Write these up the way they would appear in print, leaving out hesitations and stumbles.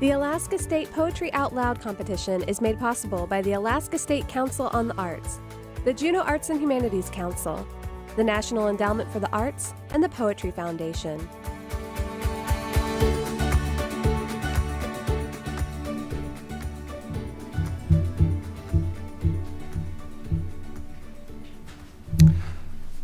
The Alaska State Poetry Out Loud competition is made possible by the Alaska State Council on the Arts, the Juneau Arts and Humanities Council, the National Endowment for the Arts, and the Poetry Foundation.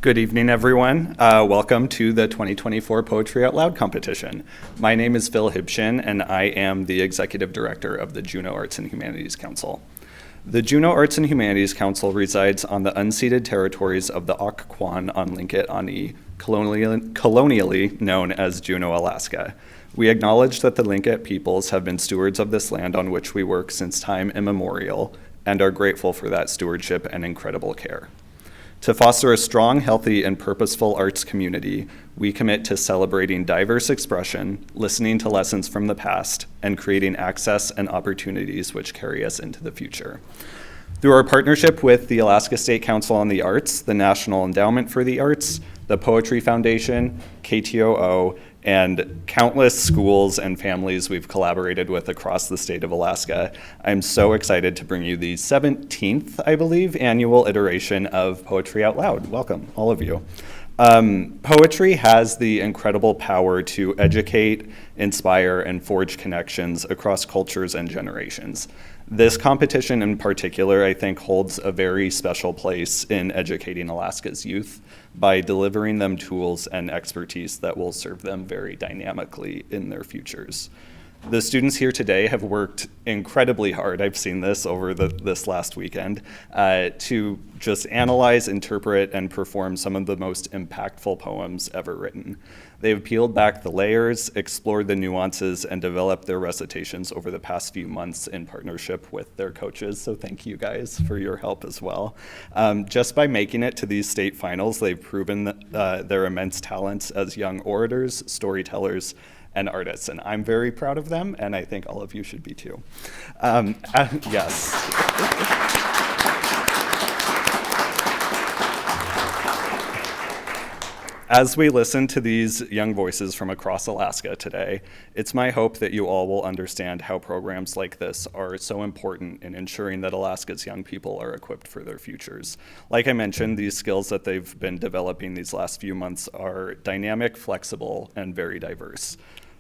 Good evening, everyone. Welcome to the 2024 Poetry Out Loud competition. My name is Phil Hibshin, and I am the Executive Director of the Juneau Arts and Humanities Council. The Juneau Arts and Humanities Council resides on the unceded territories of the Occoquan on Linkit colonially known as Juneau, Alaska. We acknowledge that the Linkit peoples have been stewards of this land on which we work since time immemorial, and are grateful for that stewardship and incredible care. To foster a strong, healthy, and purposeful arts community, we commit to celebrating diverse expression, listening to lessons from the past, and creating access and opportunities which carry us into the future. Through our partnership with the Alaska State Council on the Arts, the National Endowment for the Arts, the Poetry Foundation, KTOO, and countless schools and families we've collaborated with across the state of Alaska. I'm so excited to bring you the 17th, I believe, annual iteration of Poetry Out Loud. Welcome, all of you. Poetry has the incredible power to educate, inspire, and forge connections across cultures and generations. This competition in particular, I think, holds a very special place in educating Alaska's youth by delivering them tools and expertise that will serve them very dynamically in their futures. The students here today have worked incredibly hard, I've seen this over this last weekend, to just analyze, interpret, and perform some of the most impactful poems ever written. They've peeled back the layers, explored the nuances, and developed their recitations over the past few months in partnership with their coaches, so thank you guys for your help as well. Just by making it to these state finals, they've proven their immense talents as young orators, storytellers, and artists, and I'm very proud of them, and I think all of you should be too. Yes. As we listen to these young voices from across Alaska today, it's my hope that you all will understand how programs like this are so important in ensuring that Alaska's young people are equipped for their futures. Like I mentioned, these skills that they've been developing these last few months are dynamic, flexible, and very diverse.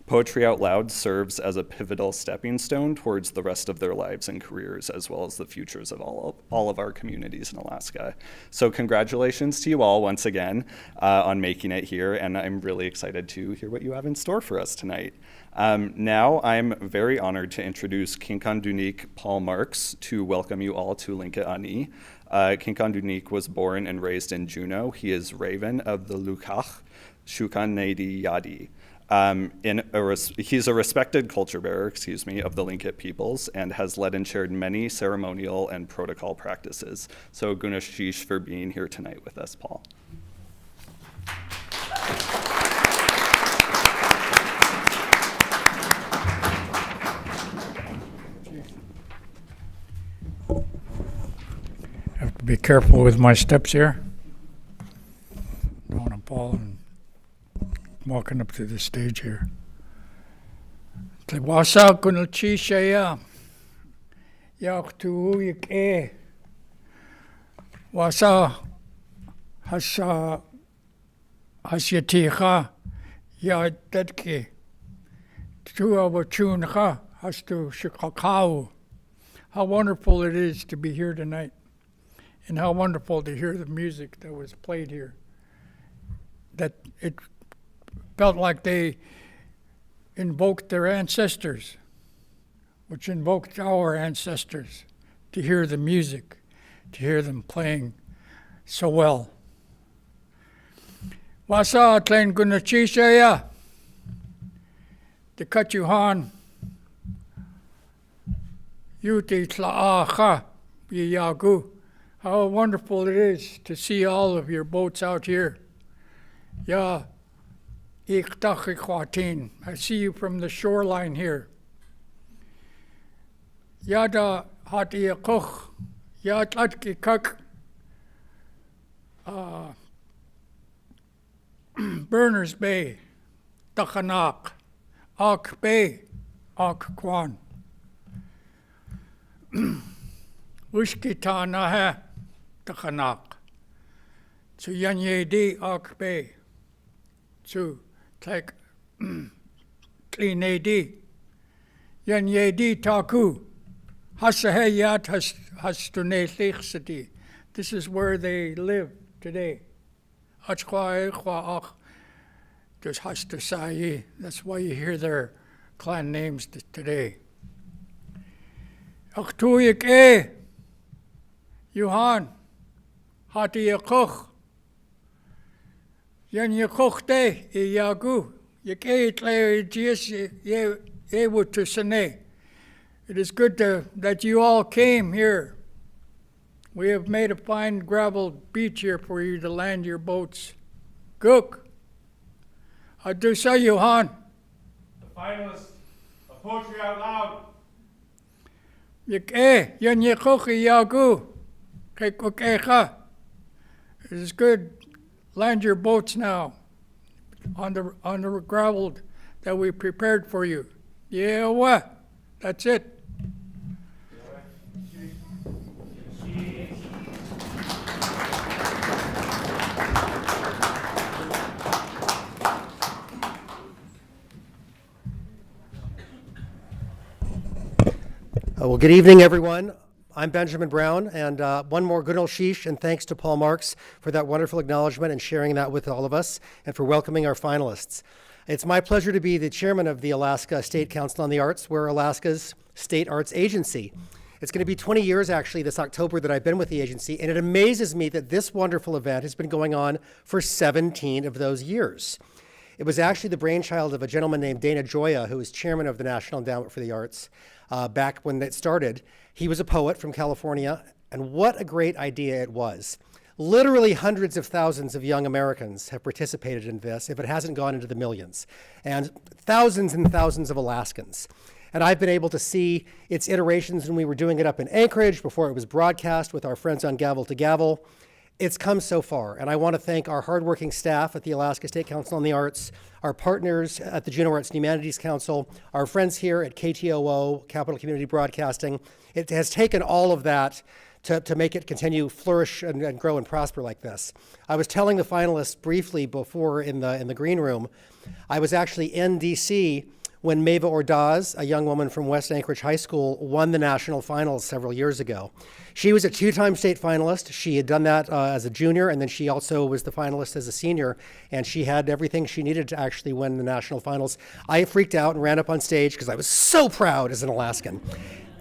Poetry Out Loud serves as a pivotal stepping stone towards the rest of their lives and careers, as well as the futures of all of our communities in Alaska. So congratulations to you all once again on making it here, and I'm really excited to hear what you have in store for us tonight. Now I'm very honored to introduce Kinkandunik Paul Marks to welcome you all to Linka Ani. Kinkandunik was born and raised in Juneau. He is Raven of the Lukach Shukanedi Yadi. He's a respected culture bearer, of the Linkit peoples and has led and chaired many ceremonial and protocol practices. So Gunashish for being here tonight with us, Paul. I have to be careful with my steps here. Don't want to fall and walking up to the stage here. Wasa kunalchishaya yaktu yik wasa hasyatiha ya dadke tu awachunha hastu shikakau. How wonderful it is to be here tonight, and how wonderful to hear the music that was played here. That it felt like they invoked their ancestors, which invoked our ancestors, to hear the music, to hear them playing so well. Wasa tlen gunachishaya, the kachuhan, yuti tlaacha yagu. How wonderful it is to see all of your boats out here. Ya I see you from the shoreline here. Yada hatiyakuch, yatlatki kak, Berners Bay, Takanak, Ak Bay, Ak Kwan. Ushkita naha, Takanak. So Yanyedi Ak Bay. So like Klinedi, Yanyedi Taku, Hasahayat Hastunelichsati. This is where they live today. Achquaach, there's Hastasayi. That's why you hear their clan names today. Achtuyik Yuhan, Hatiyakuch. Yan yakochte yagu yakeitle jies ye to sene. It is good that you all came here. We have made a fine gravel beach here for you to land your boats. Guk. Adusa Johan. The finalists of Poetry Out Loud. Yan yakochi yagu. It is good. Land your boats now. on the gravel that we prepared for you. Yeah, what? That's it. Well, good evening, everyone. I'm Benjamin Brown, and one more good old sheesh, and thanks to Paul Marks for that wonderful acknowledgement and sharing that with all of us, and for welcoming our finalists. It's my pleasure to be the chairman of the Alaska State Council on the Arts. We're Alaska's state arts agency. It's going to be 20 years, actually, this October that I've been with the agency, and it amazes me that this wonderful event has been going on for 17 of those years. It was actually the brainchild of a gentleman named Dana Gioia, who was chairman of the National Endowment for the Arts back when it started. He was a poet from California, and what a great idea it was. Literally hundreds of thousands of young Americans have participated in this, if it hasn't gone into the millions, and thousands of Alaskans. And I've been able to see its iterations when we were doing it up in Anchorage before it was broadcast with our friends on Gavel to Gavel. It's come so far, and I want to thank our hardworking staff at the Alaska State Council on the Arts, our partners at the Juneau Arts and Humanities Council, our friends here at KTOO, Capital Community Broadcasting. It has taken all of that to make it continue flourish and grow and prosper like this. I was telling the finalists briefly before in the green room, I was actually in DC when Mava Ordaz, a young woman from West Anchorage High School, won the national finals several years ago. She was a two-time state finalist. She had done that as a junior, and then she also was the finalist as a senior, and she had everything she needed to actually win the national finals. I freaked out and ran up on stage because I was so proud as an Alaskan.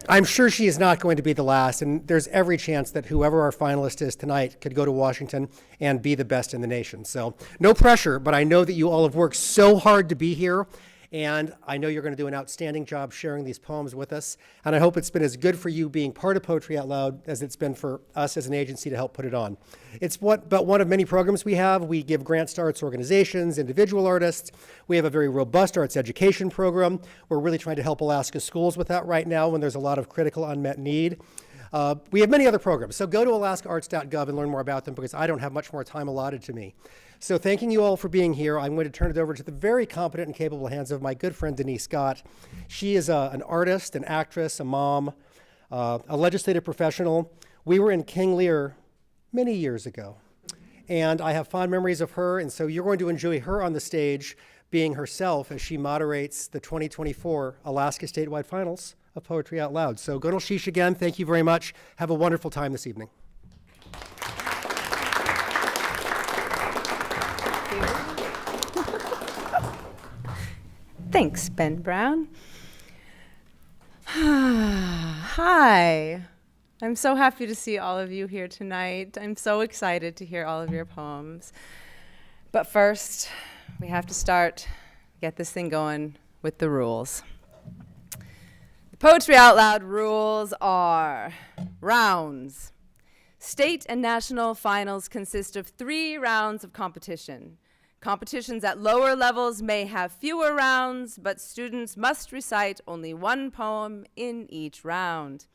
I'm sure she is not going to be the last, and there's every chance that whoever our finalist is tonight could go to Washington and be the best in the nation. So no pressure, but I know that you all have worked so hard to be here, and I know you're going to do an outstanding job sharing these poems with us. And I hope it's been as good for you being part of Poetry Out Loud as it's been for us as an agency to help put it on. It's but one of many programs we have. We give grants to arts organizations, individual artists. We have a very robust arts education program. We're really trying to help Alaska schools with that right now when there's a lot of critical unmet need. We have many other programs. So go to alaskaarts.gov and learn more about them because I don't have much more time allotted to me. So thanking you all for being here, I'm going to turn it over to the very competent and capable hands of my good friend Denise Scott. She is an artist, an actress, a mom, a legislative professional. We were in King Lear many years ago, and I have fond memories of her, and so you're going to enjoy her on the stage being herself as she moderates the 2024 Alaska Statewide Finals of Poetry Out Loud. So good old sheesh again, thank you very much. Have a wonderful time this evening. Thanks, Ben Brown. Hi. I'm so happy to see all of you here tonight. I'm so excited to hear all of your poems. But first, we have to get this thing going with the rules. The Poetry Out Loud rules are rounds. State and national finals consist of 3 rounds of competition. Competitions at lower levels may have fewer rounds, but students must recite only 1 poem in each round.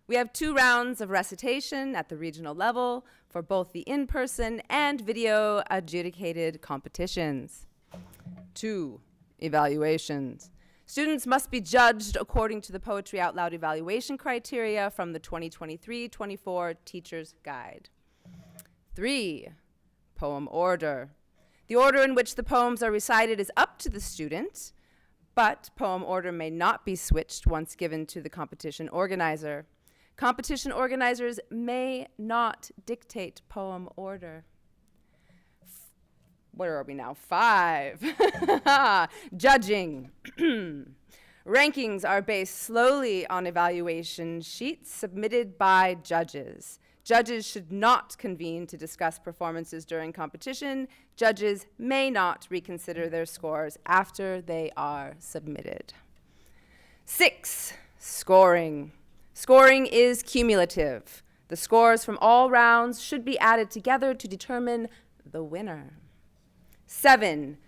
We have 2 rounds of recitation at the regional level for both the in-person and video adjudicated competitions. 2, evaluations. Students must be judged according to the Poetry Out Loud evaluation criteria from the 2023-24 Teacher's Guide. 3, poem order. The order in which the poems are recited is up to the student, but poem order may not be switched once given to the competition organizer. Competition organizers may not dictate poem order. Where are we now? 5. Judging. Rankings are based slowly on evaluation sheets submitted by judges. Judges should not convene to discuss performances during competition. Judges may not reconsider their scores after they are submitted. 6, scoring. Scoring is cumulative. The scores from all rounds should be added together to determine the winner. 7,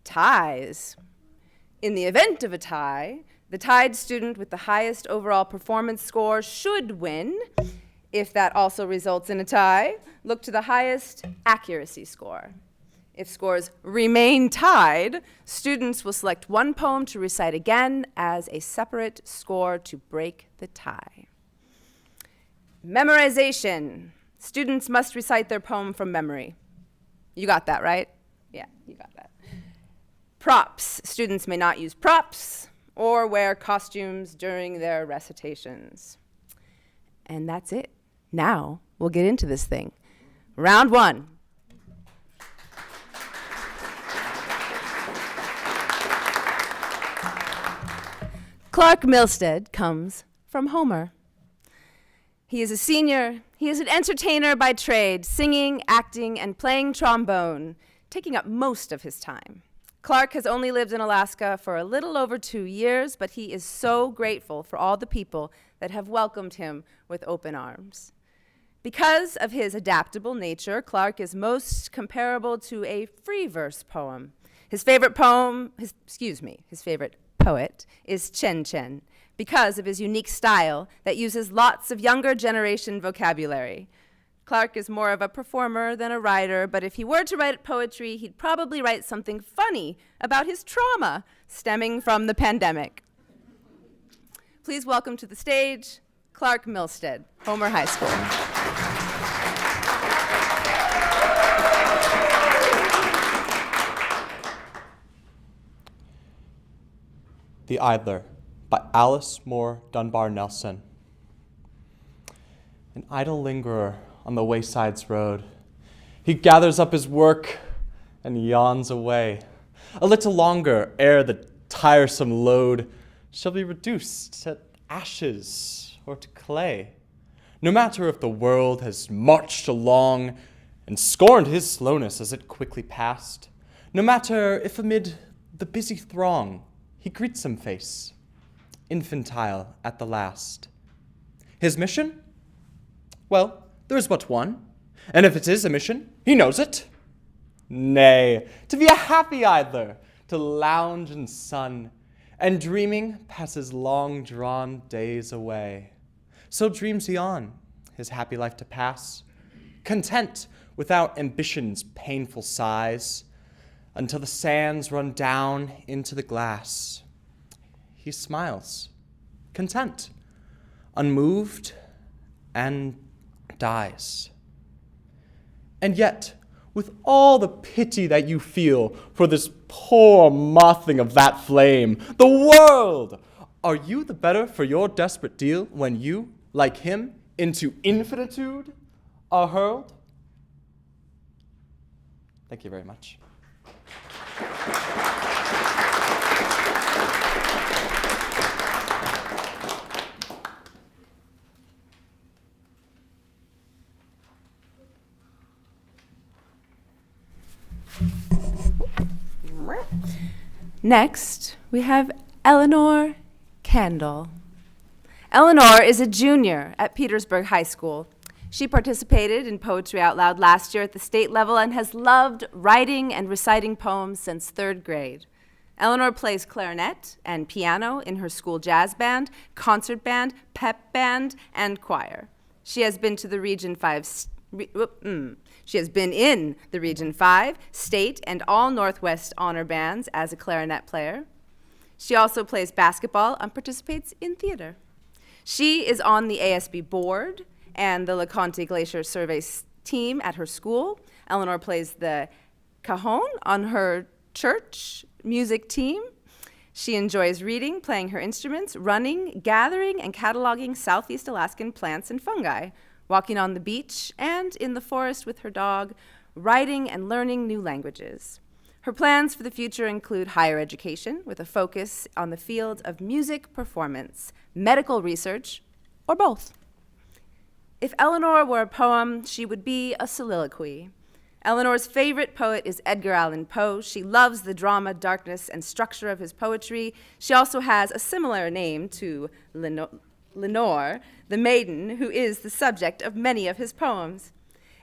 ties. In the event of a tie, the tied student with the highest overall performance score should win. If that also results in a tie, look to the highest accuracy score. If scores remain tied, students will select one poem to recite again as a separate score to break the tie. Memorization. Students must recite their poem from memory. You got that, right? Yeah, you got that. Props. Students may not use props or wear costumes during their recitations. And that's it. Now we'll get into this thing. Round one. Clark Milstead comes from Homer. He is a senior. He is an entertainer by trade, singing, acting, and playing trombone, taking up most of his time. Clark has only lived in Alaska for a little over 2 years, but he is so grateful for all the people that have welcomed him with open arms. Because of his adaptable nature, Clark is most comparable to a free verse poem. His favorite poet is Chen Chen, because of his unique style that uses lots of younger generation vocabulary. Clark is more of a performer than a writer, but if he were to write poetry, he'd probably write something funny about his trauma stemming from the pandemic. Please welcome to the stage, Clark Milstead, Homer High School. The Idler by Alice Moore Dunbar Nelson. An idle lingerer on the wayside's road, he gathers up his work and yawns away. A little longer ere the tiresome load shall be reduced to ashes or to clay. No matter if the world has marched along and scorned his slowness as it quickly passed, no matter if amid the busy throng he greets some face, infantile at the last. His mission? Well, there is but one, and if it is a mission, he knows it. Nay, to be a happy idler, to lounge in sun, and dreaming pass his long-drawn days away. So dreams he on, his happy life to pass, content without ambition's painful sighs, until the sands run down into the glass. He smiles, content, unmoved, and dies. And yet, with all the pity that you feel for this poor mothling of that flame, the world, are you the better for your desperate deal when you, like him, into infinitude are hurled? Thank you very much. Next, we have Eleanor Candle. Eleanor is a junior at Petersburg High School. She participated in Poetry Out Loud last year at the state level and has loved writing and reciting poems since 3rd grade. Eleanor plays clarinet and piano in her school jazz band, concert band, pep band, and choir. She has been in the Region 5 state and all Northwest honor bands as a clarinet player. She also plays basketball and participates in theater. She is on the ASB board and the LeConte Glacier Survey team at her school. Eleanor plays the cajon on her church music team. She enjoys reading, playing her instruments, running, gathering, and cataloging Southeast Alaskan plants and fungi, walking on the beach and in the forest with her dog, writing and learning new languages. Her plans for the future include higher education with a focus on the field of music performance, medical research, or both. If Eleanor were a poem, she would be a soliloquy. Eleanor's favorite poet is Edgar Allan Poe. She loves the drama, darkness, and structure of his poetry. She also has a similar name to Lenore, the maiden, who is the subject of many of his poems.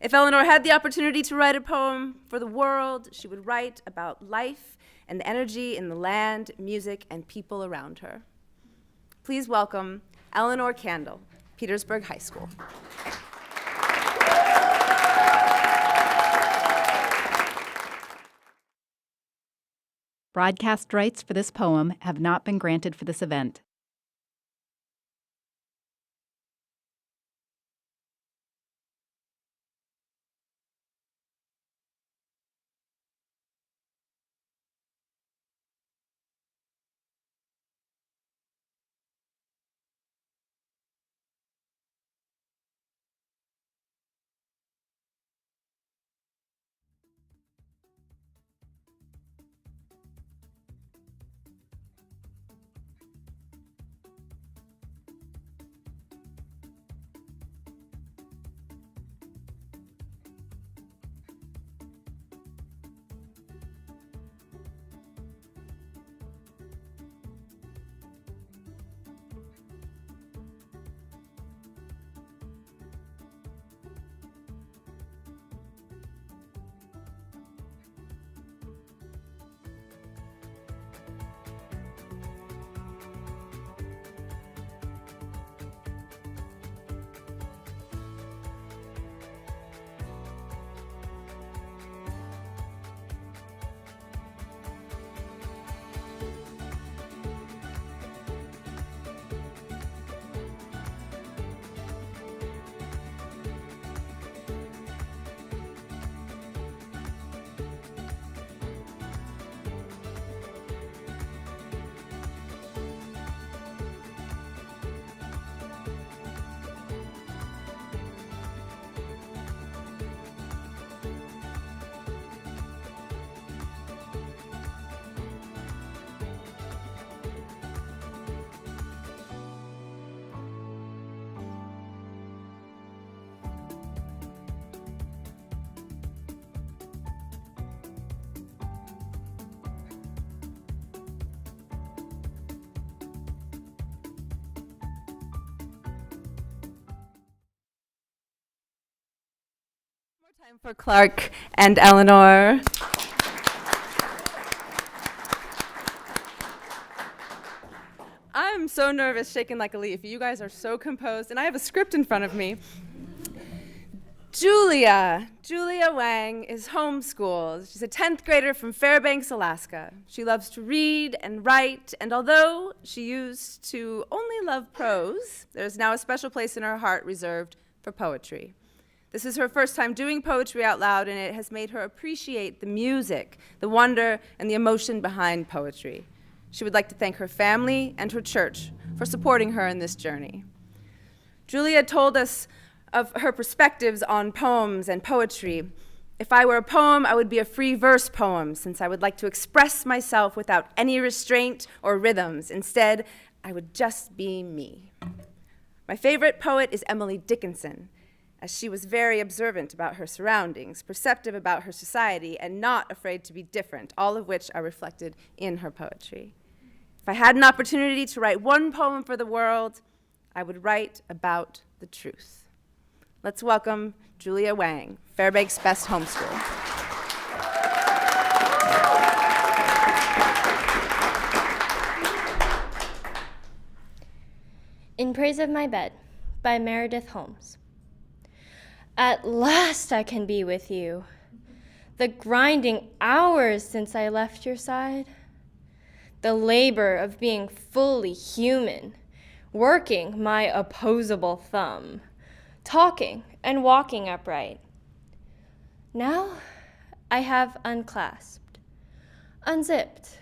If Eleanor had the opportunity to write a poem for the world, she would write about life and the energy in the land, music, and people around her. Please welcome Eleanor Candle, Petersburg High School. Broadcast rights for this poem have not been granted for this event. Time for Clark and Eleanor. I'm so nervous, shaking like a leaf. You guys are so composed, and I have a script in front of me. Julia Wang is homeschooled. She's a 10th grader from Fairbanks, Alaska. She loves to read and write, and although she used to only love prose, there's now a special place in her heart reserved for poetry. This is her first time doing poetry out loud, and it has made her appreciate the music, the wonder, and the emotion behind poetry. She would like to thank her family and her church for supporting her in this journey. Julia told us of her perspectives on poems and poetry. If I were a poem, I would be a free verse poem, since I would like to express myself without any restraint or rhythms. Instead, I would just be me. My favorite poet is Emily Dickinson, as she was very observant about her surroundings, perceptive about her society, and not afraid to be different, all of which are reflected in her poetry. If I had an opportunity to write one poem for the world, I would write about the truth. Let's welcome Julia Wang, Fairbanks' best homeschool. In Praise of My Bed by Meredith Holmes. At last I can be with you. The grinding hours since I left your side. The labor of being fully human, working my opposable thumb, talking and walking upright. Now I have unclasped, unzipped,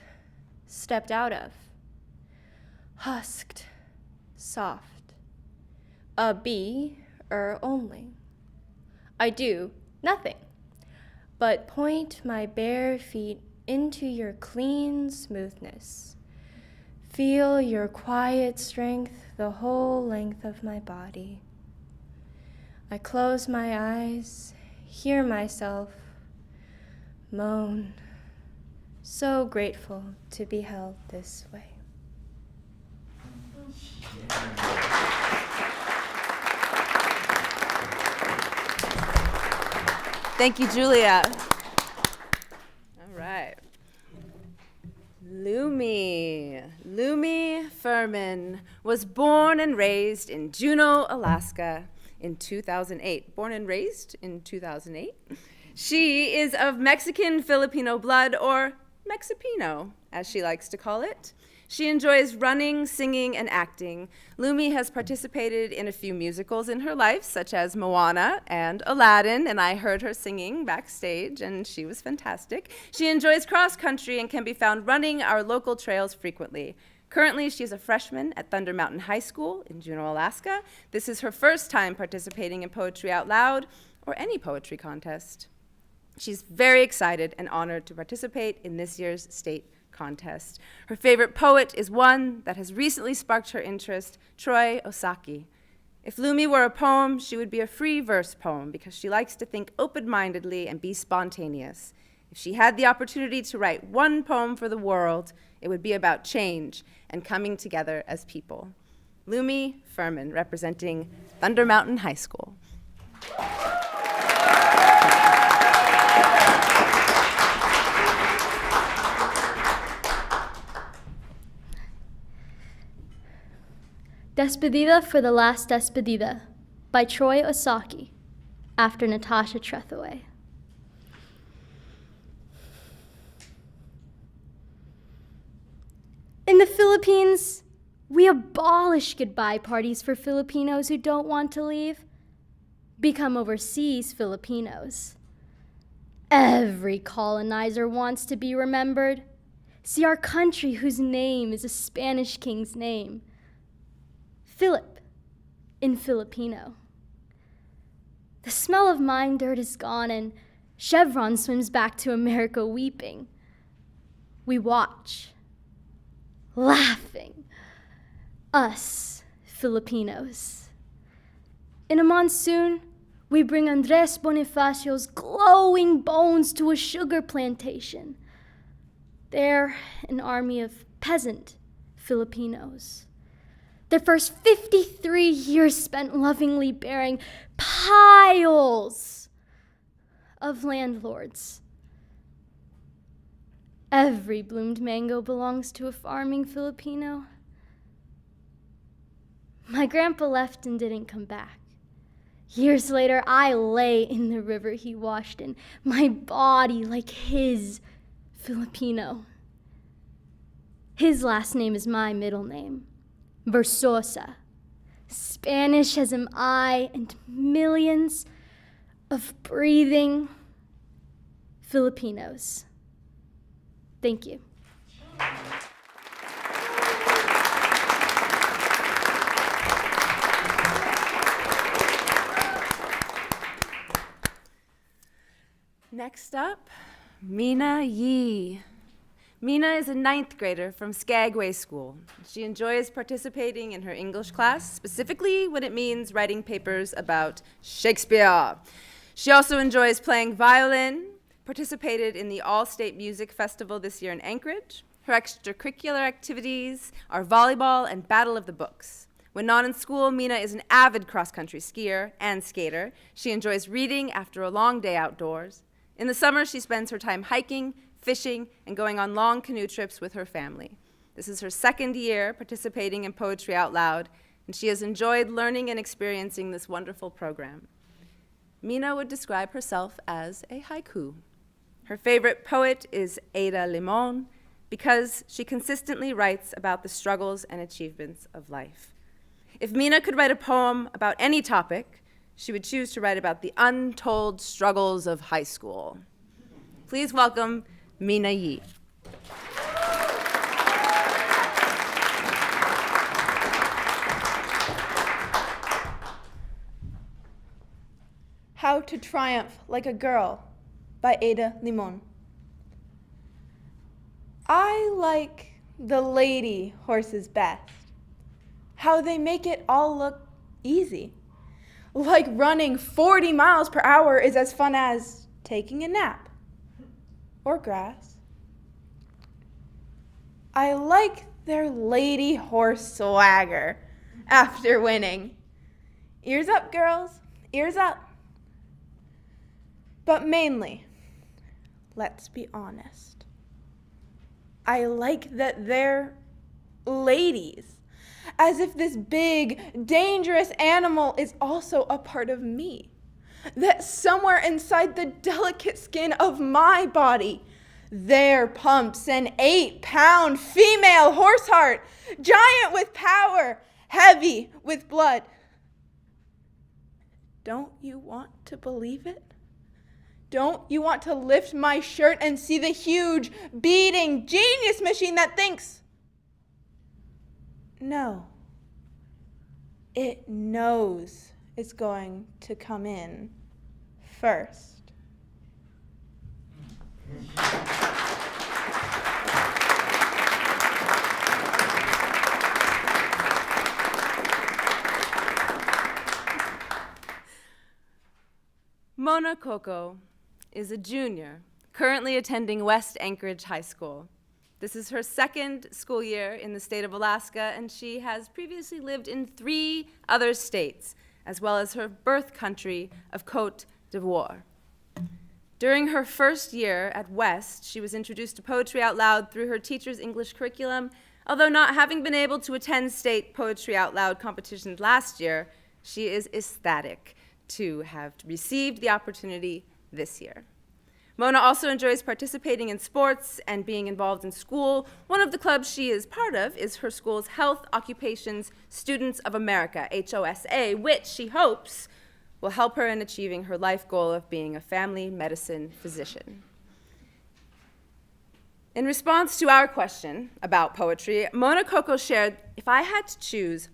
stepped out of, husked, soft, a bee only. I do nothing but point my bare feet into your clean smoothness. Feel your quiet strength the whole length of my body. I close my eyes, hear myself moan, so grateful to be held this way. Thank you, Julia. All right. Lumi Furman was born and raised in Juneau, Alaska in 2008. Born and raised in 2008. She is of Mexican Filipino blood, or Mexipino, as she likes to call it. She enjoys running, singing, and acting. Lumi has participated in a few musicals in her life, such as Moana and Aladdin, and I heard her singing backstage, and she was fantastic. She enjoys cross-country and can be found running our local trails frequently. Currently, she is a freshman at Thunder Mountain High School in Juneau, Alaska. This is her first time participating in Poetry Out Loud or any poetry contest. She's very excited and honored to participate in this year's state contest. Her favorite poet is one that has recently sparked her interest, Troy Osaki. If Lumi were a poem, she would be a free verse poem because she likes to think open-mindedly and be spontaneous. If she had the opportunity to write one poem for the world, it would be about change and coming together as people. Lumi Furman, representing Thunder Mountain High School. Despedida for the Last Despedida by Troy Osaki, after Natasha Trethewey. In the Philippines, we abolish goodbye parties for Filipinos who don't want to leave. Become overseas Filipinos. Every colonizer wants to be remembered. See our country whose name is a Spanish king's name. Philip in Filipino. The smell of mine dirt is gone and Chevron swims back to America weeping. We watch, laughing, us Filipinos. In a monsoon, we bring Andres Bonifacio's glowing bones to a sugar plantation. There, an army of peasant Filipinos. Their first 53 years spent lovingly bearing piles of landlords. Every bloomed mango belongs to a farming Filipino. My grandpa left and didn't come back. Years later, I lay in the river he washed in, my body like his Filipino. His last name is my middle name. Versosa. Spanish as am I, and millions of breathing Filipinos. Thank you. Next up, Mina Yee. Mina is a 9th grader from Skagway School. She enjoys participating in her English class, specifically when it means writing papers about Shakespeare. She also enjoys playing violin, participated in the All-State Music Festival this year in Anchorage. Her extracurricular activities are volleyball and Battle of the Books. When not in school, Mina is an avid cross-country skier and skater. She enjoys reading after a long day outdoors. In the summer, she spends her time hiking, fishing, and going on long canoe trips with her family. This is her 2nd year participating in Poetry Out Loud, and she has enjoyed learning and experiencing this wonderful program. Mina would describe herself as a haiku. Her favorite poet is Ada Limon because she consistently writes about the struggles and achievements of life. If Mina could write a poem about any topic, she would choose to write about the untold struggles of high school. Please welcome Mina Yee. How to Triumph Like a Girl by Ada Limon. I like the lady horses best. How they make it all look easy. Like running 40 miles per hour is as fun as taking a nap or grass. I like their lady horse swagger after winning. Ears up, girls, ears up. But mainly, let's be honest, I like that they're ladies. As if this big, dangerous animal is also a part of me. That somewhere inside the delicate skin of my body, There pumps an 8-pound female horse heart, giant with power, heavy with blood. Don't you want to believe it? Don't you want to lift my shirt and see the huge, beating genius machine that thinks? No. It knows it's going to come in first. Mona Coco is a junior, currently attending West Anchorage High School. This is her second school year in the state of Alaska, and she has previously lived in 3 other states, as well as her birth country of Côte d'Ivoire. During her first year at West, she was introduced to poetry out loud through her teacher's English curriculum. Although not having been able to attend state poetry out loud competitions last year, she is ecstatic to have received the opportunity this year. Mona also enjoys participating in sports and being involved in school. One of the clubs she is part of is her school's Health Occupations Students of America, HOSA, which she hopes will help her in achieving her life goal of being a family medicine physician. In response to our question about poetry, Mona Coco shared, if I had to choose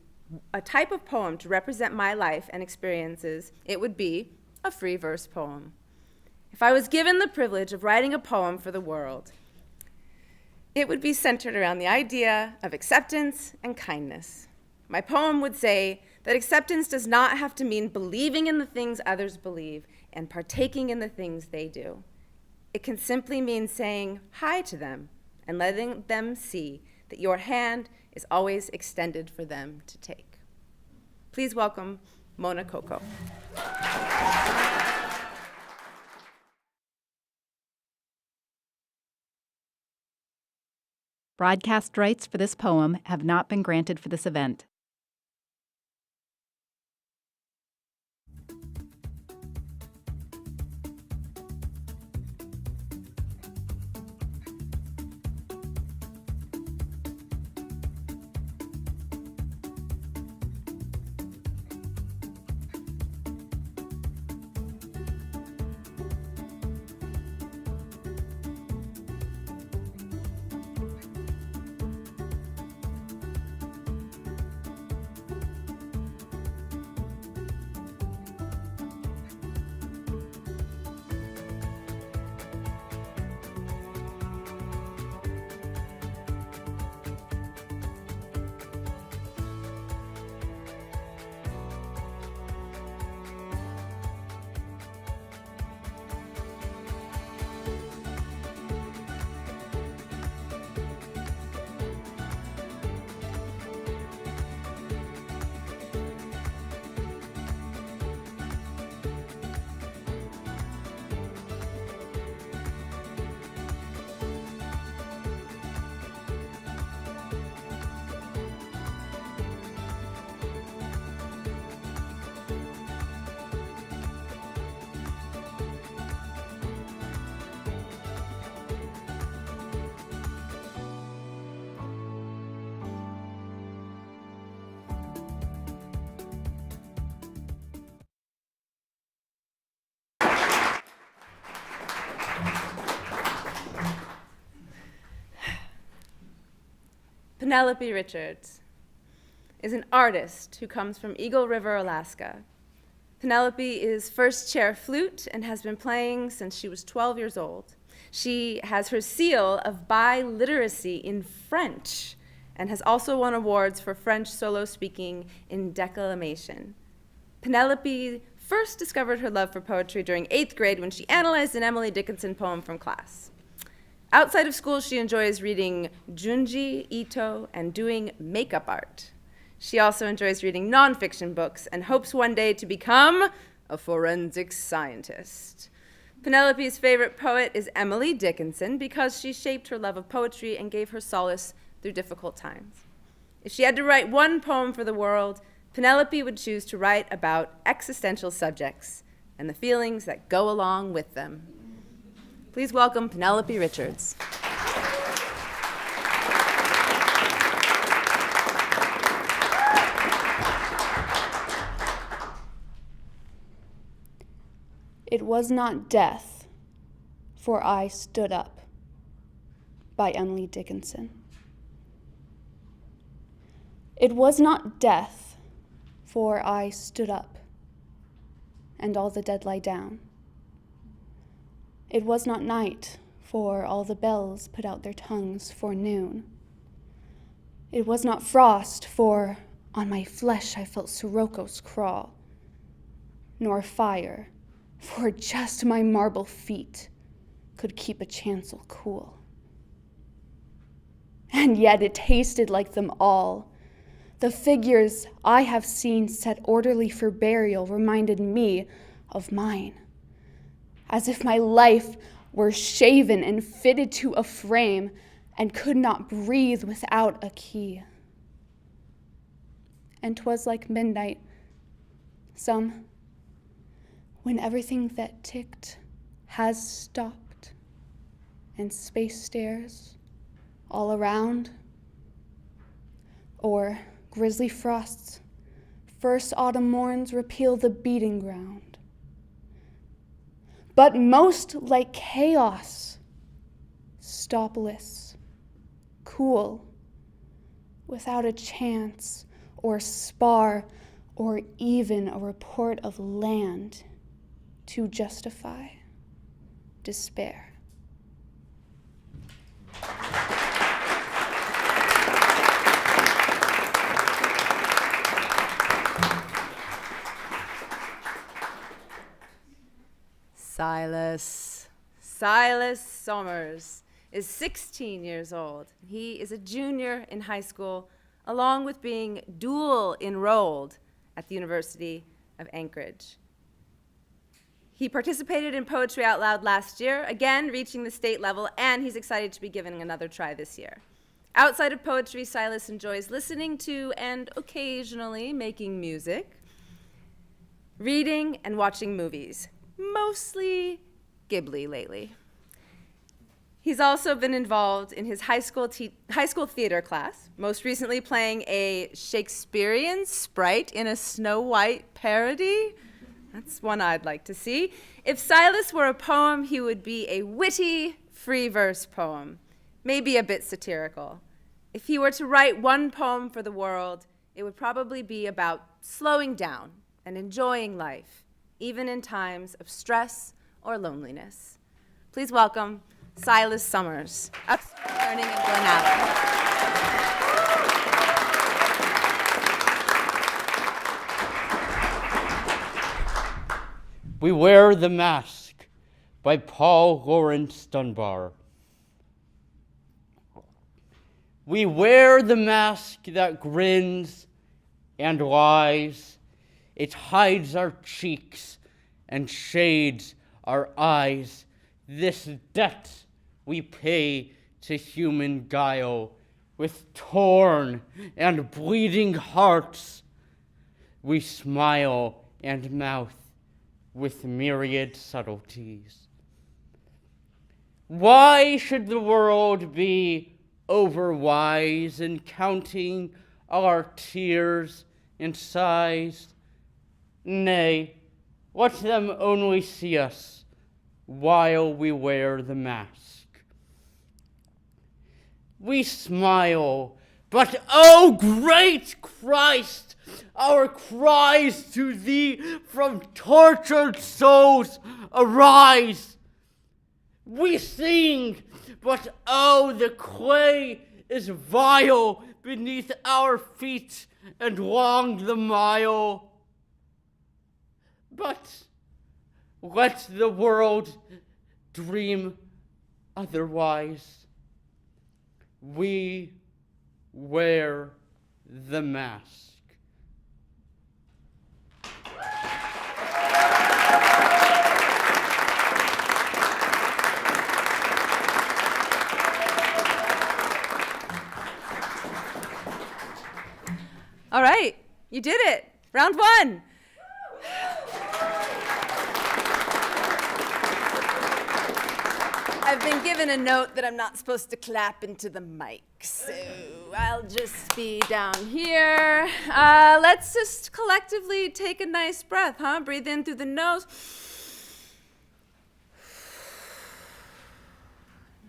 a type of poem to represent my life and experiences, it would be a free verse poem. If I was given the privilege of writing a poem for the world, it would be centered around the idea of acceptance and kindness. My poem would say that acceptance does not have to mean believing in the things others believe and partaking in the things they do. It can simply mean saying hi to them and letting them see that your hand is always extended for them to take. Please welcome Mona Coco. Broadcast rights for this poem have not been granted for this event. Penelope Richards is an artist who comes from Eagle River, Alaska. Penelope is first chair flute and has been playing since she was 12 years old. She has her seal of biliteracy in French and has also won awards for French solo speaking in declamation. Penelope first discovered her love for poetry during 8th grade when she analyzed an Emily Dickinson poem from class. Outside of school, she enjoys reading Junji Ito and doing makeup art. She also enjoys reading nonfiction books and hopes one day to become a forensic scientist. Penelope's favorite poet is Emily Dickinson because she shaped her love of poetry and gave her solace through difficult times. If she had to write one poem for the world, Penelope would choose to write about existential subjects and the feelings that go along with them. Please welcome Penelope Richards. It was not death, for I stood up, by Emily Dickinson. It was not death, for I stood up, and all the dead lie down. It was not night, for all the bells put out their tongues for noon. It was not frost, for on my flesh I felt siroccos crawl, nor fire, for just my marble feet could keep a chancel cool. And yet it tasted like them all. The figures I have seen set orderly for burial reminded me of mine, as if my life were shaven and fitted to a frame and could not breathe without a key. And 'twas like midnight, when everything that ticked has stopped, and space stares all around, or grisly frosts, first autumn morns repeal the beating ground. But most like chaos, stopless, cool, without a chance or spar or even a report of land to justify despair. Silas Somers is 16 years old. He is a junior in high school, along with being dual enrolled at the University of Anchorage. He participated in Poetry Out Loud last year, again reaching the state level, and he's excited to be giving another try this year. Outside of poetry, Silas enjoys listening to and occasionally making music, reading, and watching movies. Mostly Ghibli lately. He's also been involved in his high school theater class, most recently playing a Shakespearean sprite in a Snow White parody. That's one I'd like to see. If Silas were a poem, he would be a witty, free verse poem, maybe a bit satirical. If he were to write one poem for the world, it would probably be about slowing down and enjoying life, even in times of stress or loneliness. Please welcome Silas Somers, upstairs learning in Glen Allen. We Wear the Mask by Paul Laurence Dunbar. We wear the mask that grins and lies. It hides our cheeks and shades our eyes. This debt we pay to human guile. With torn and bleeding hearts, we smile and mouth with myriad subtleties. Why should the world be overwise in counting our tears and sighs? Nay, let them only see us while we wear the mask. We smile, but oh great Christ, our cries to thee from tortured souls arise. We sing, but oh, the clay is vile beneath our feet and long the mile. But let the world dream otherwise. We wear the mask. All right, you did it. Round one. I've been given a note that I'm not supposed to clap into the mic, so I'll just be down here. Let's just collectively take a nice breath, huh? Breathe in through the nose.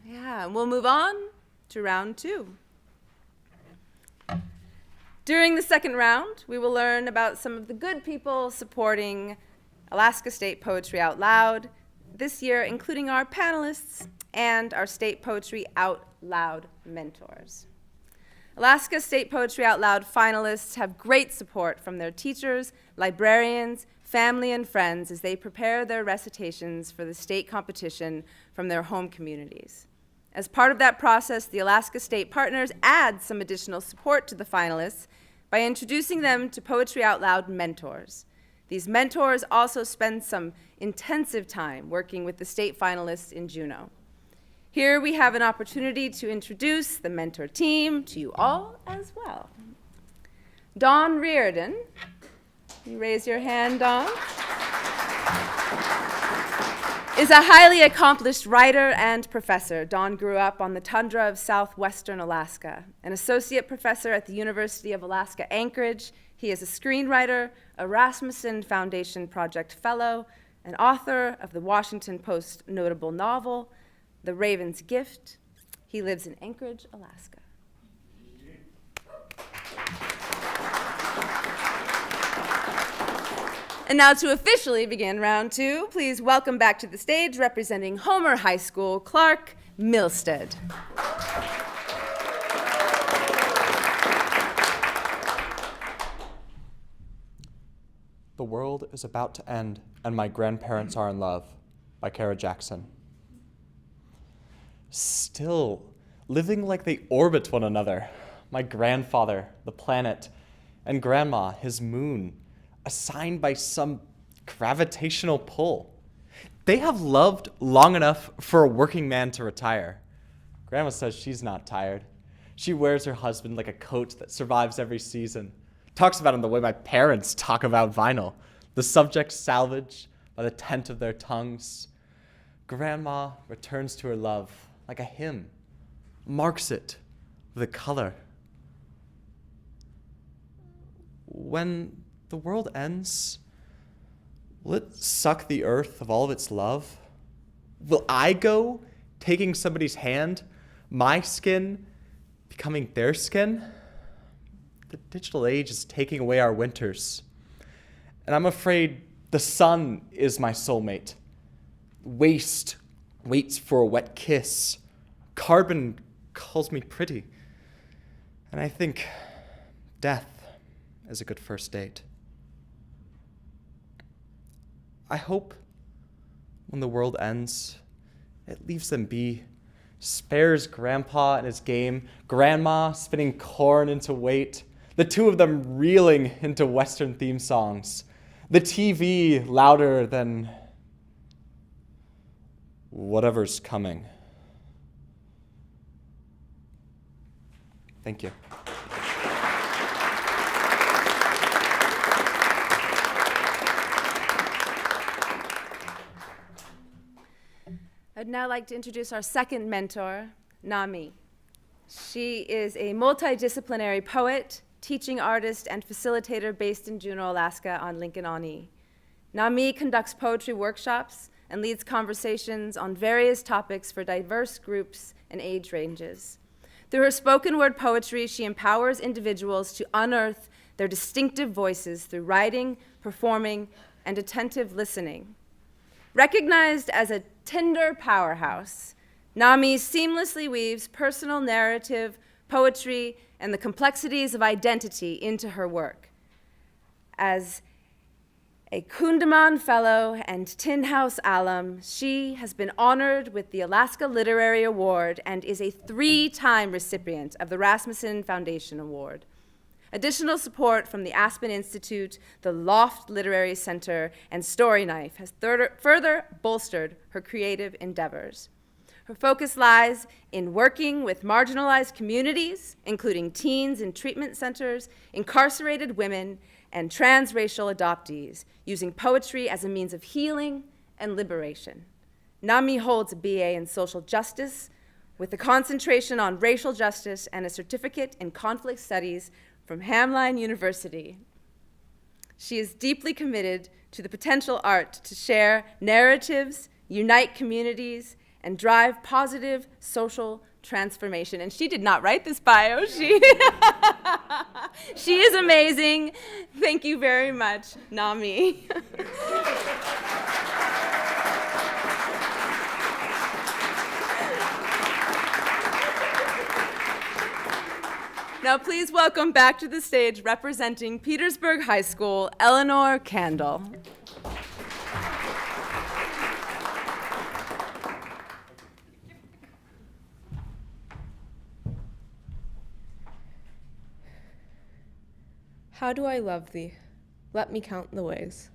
Yeah, and we'll move on to round 2. During the second round, we will learn about some of the good people supporting Alaska State Poetry Out Loud this year, including our panelists and our State Poetry Out Loud mentors. Alaska State Poetry Out Loud finalists have great support from their teachers, librarians, family, and friends as they prepare their recitations for the state competition from their home communities. As part of that process, the Alaska State partners add some additional support to the finalists by introducing them to Poetry Out Loud mentors. These mentors also spend some intensive time working with the state finalists in Juneau. Here we have an opportunity to introduce the mentor team to you all as well. Dawn Reardon, you raise your hand, Dawn, is a highly accomplished writer and professor. Dawn grew up on the tundra of southwestern Alaska. An associate professor at the University of Alaska Anchorage, he is a screenwriter, a Rasmussen Foundation Project Fellow, an author of the Washington Post notable novel, The Raven's Gift. He lives in Anchorage, Alaska. And now to officially begin round 2, please welcome back to the stage, representing Homer High School, Clark Milstead. The World is About to End, and My Grandparents Are in Love by Kara Jackson. Still, living like they orbit one another, my grandfather, the planet, and grandma, his moon, assigned by some gravitational pull. They have loved long enough for a working man to retire. Grandma says she's not tired. She wears her husband like a coat that survives every season. Talks about him the way my parents talk about vinyl. The subject salvaged by the tent of their tongues. Grandma returns to her love like a hymn, marks it with a color. When the world ends, will it suck the earth of all of its love? Will I go taking somebody's hand, my skin becoming their skin? The digital age is taking away our winters, and I'm afraid the sun is my soulmate. Waste waits for a wet kiss. Carbon calls me pretty, and I think death is a good first date. I hope when the world ends, it leaves them be, spares Grandpa and his game, Grandma spinning corn into weight, the two of them reeling into Western theme songs, the TV louder than whatever's coming. Thank you. I'd now like to introduce our second mentor, Nami. She is a multidisciplinary poet, teaching artist, and facilitator based in Juneau, Alaska on Lincoln-on-E. Nami conducts poetry workshops and leads conversations on various topics for diverse groups and age ranges. Through her spoken word poetry, she empowers individuals to unearth their distinctive voices through writing, performing, and attentive listening. Recognized as a tender powerhouse, Nami seamlessly weaves personal narrative, poetry, and the complexities of identity into her work. As a Kundiman Fellow and Tin House alum, she has been honored with the Alaska Literary Award and is a 3-time recipient of the Rasmussen Foundation Award. Additional support from the Aspen Institute, the Loft Literary Center, and Story Knife has further bolstered her creative endeavors. Her focus lies in working with marginalized communities, including teens in treatment centers, incarcerated women, and transracial adoptees, using poetry as a means of healing and liberation. Nami holds a BA in social justice with a concentration on racial justice and a certificate in conflict studies from Hamline University. She is deeply committed to the potential art to share narratives, unite communities, and drive positive social transformation. And she did not write this bio. She is amazing. Thank you very much, Nami. Now please welcome back to the stage, representing Petersburg High School, Eleanor Candle. How Do I Love Thee? Let Me Count the Ways,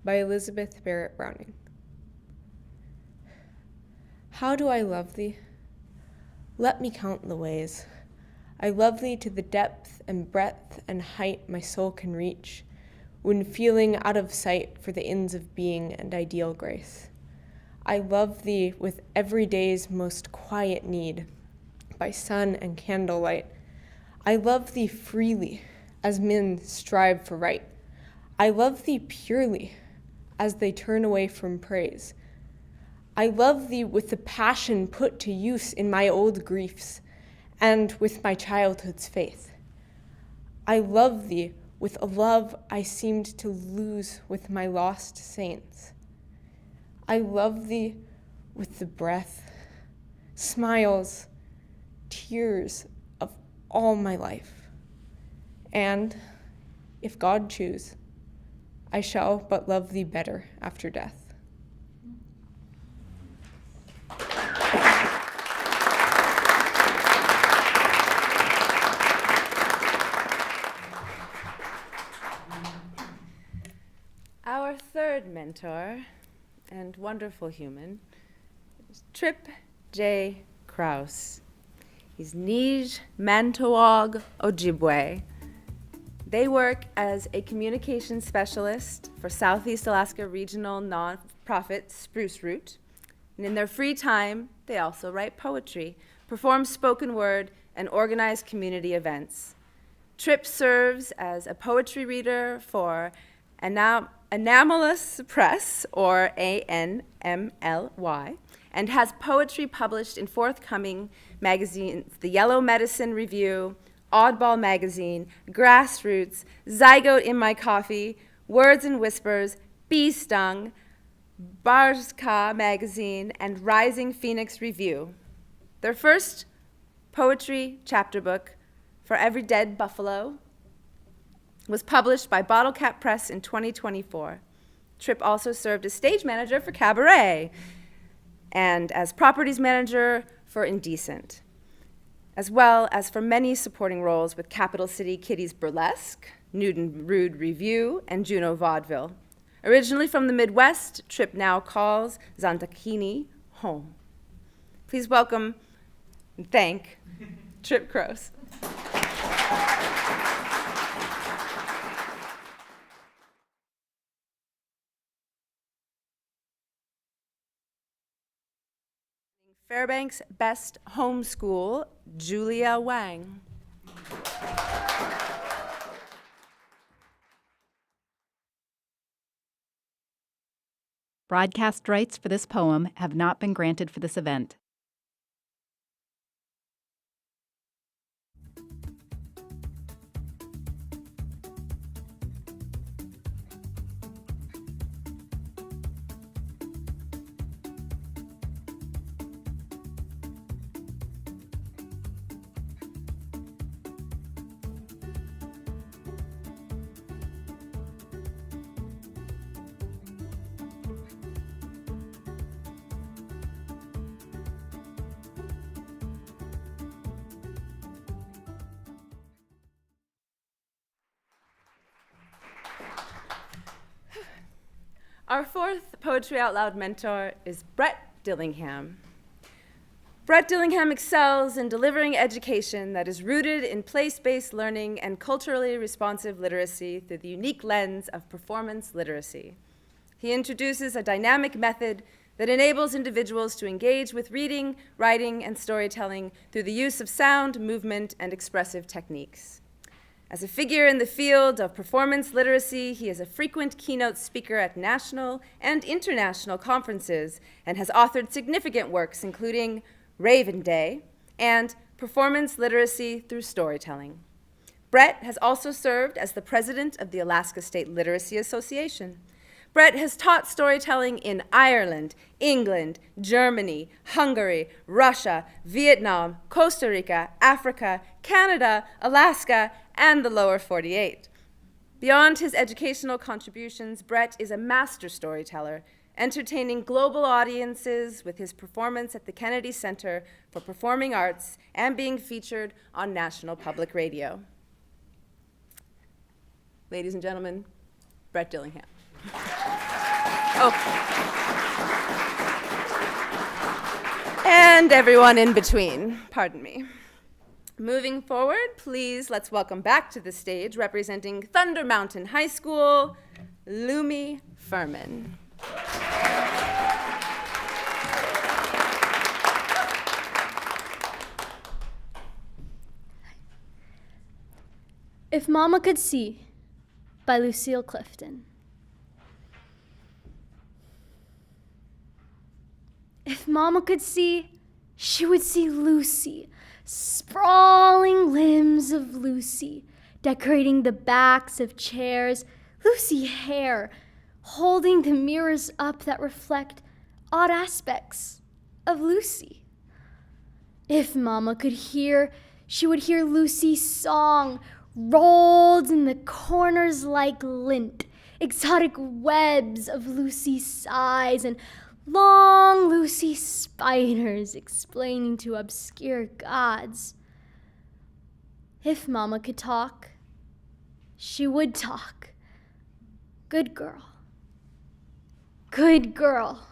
by Elizabeth Barrett Browning. How do I love thee? Let me count the ways. I love thee to the depth and breadth and height my soul can reach, when feeling out of sight for the ends of being and ideal grace. I love thee with every day's most quiet need, by sun and candlelight. I love thee freely, as men strive for right. I love thee purely, as they turn away from praise. I love thee with the passion put to use in my old griefs, and with my childhood's faith. I love thee with a love I seemed to lose with my lost saints. I love thee with the breath, smiles, tears of all my life. And, if God choose, I shall but love thee better after death. Our third mentor and wonderful human is Trip J. Krause. He's Nij Mantawag Ojibwe. They work as a communications specialist for Southeast Alaska Regional nonprofit Spruce Root. And in their free time, they also write poetry, perform spoken word, and organize community events. Trip serves as a poetry reader for Anomalous Press, or ANMLY, and has poetry published in forthcoming magazines, The Yellow Medicine Review, Oddball Magazine, Grassroots, Zygote in My Coffee, Words and Whispers, Bee Stung, Barzka Magazine, and Rising Phoenix Review. Their first poetry chapter book, For Every Dead Buffalo, was published by Bottle Cap Press in 2024. Tripp also served as stage manager for Cabaret and as properties manager for Indecent, as well as for many supporting roles with Capital City Kitties Burlesque, Nude and Rude Review, and Juneau Vaudeville. Originally from the Midwest, Tripp now calls Xantakini home. Please welcome and thank Trip Krause. Fairbanks Best Homeschool, Julia Wang. Broadcast rights for this poem have not been granted for this event. Our fourth Poetry Out Loud mentor is Brett Dillingham. Brett Dillingham excels in delivering education that is rooted in place-based learning and culturally responsive literacy through the unique lens of performance literacy. He introduces a dynamic method that enables individuals to engage with reading, writing, and storytelling through the use of sound, movement, and expressive techniques. As a figure in the field of performance literacy, he is a frequent keynote speaker at national and international conferences and has authored significant works including Raven Day and Performance Literacy Through Storytelling. Brett has also served as the president of the Alaska State Literacy Association. Brett has taught storytelling in Ireland, England, Germany, Hungary, Russia, Vietnam, Costa Rica, Africa, Canada, Alaska, and the lower 48. Beyond his educational contributions, Brett is a master storyteller, entertaining global audiences with his performance at the Kennedy Center for Performing Arts and being featured on National Public Radio. Ladies and gentlemen, Brett Dillingham. Oh. And everyone in between, pardon me. Moving forward, please let's welcome back to the stage, representing Thunder Mountain High School, Lumi Furman. If Mama Could See by Lucille Clifton. If Mama could see, she would see Lucy, sprawling limbs of Lucy, decorating the backs of chairs, Lucy hair, holding the mirrors up that reflect odd aspects of Lucy. If Mama could hear, she would hear Lucy's song, rolled in the corners like lint, exotic webs of Lucy's sighs and long Lucy spiders explaining to obscure gods. If Mama could talk, she would talk. Good girl. Good girl.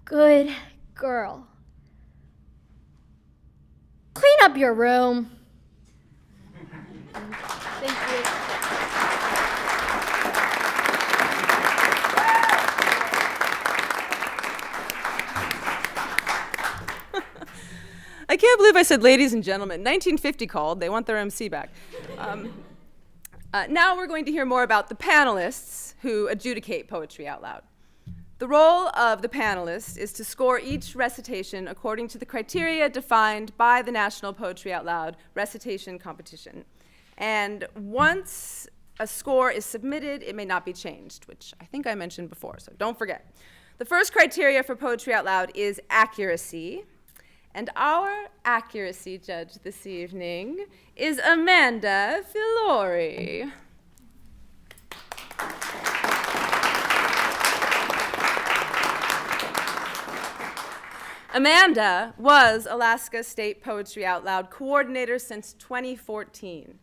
Good girl. Clean up your room. Thank you. I can't believe I said ladies and gentlemen. 1950 called. They want their MC back. Now we're going to hear more about the panelists who adjudicate poetry out loud. The role of the panelists is to score each recitation according to the criteria defined by the National Poetry Out Loud recitation competition. And once a score is submitted, it may not be changed, which I think I mentioned before, so don't forget. The first criteria for poetry out loud is accuracy. And our accuracy judge this evening is Amanda Filori. Amanda was Alaska State Poetry Out Loud coordinator since 2014.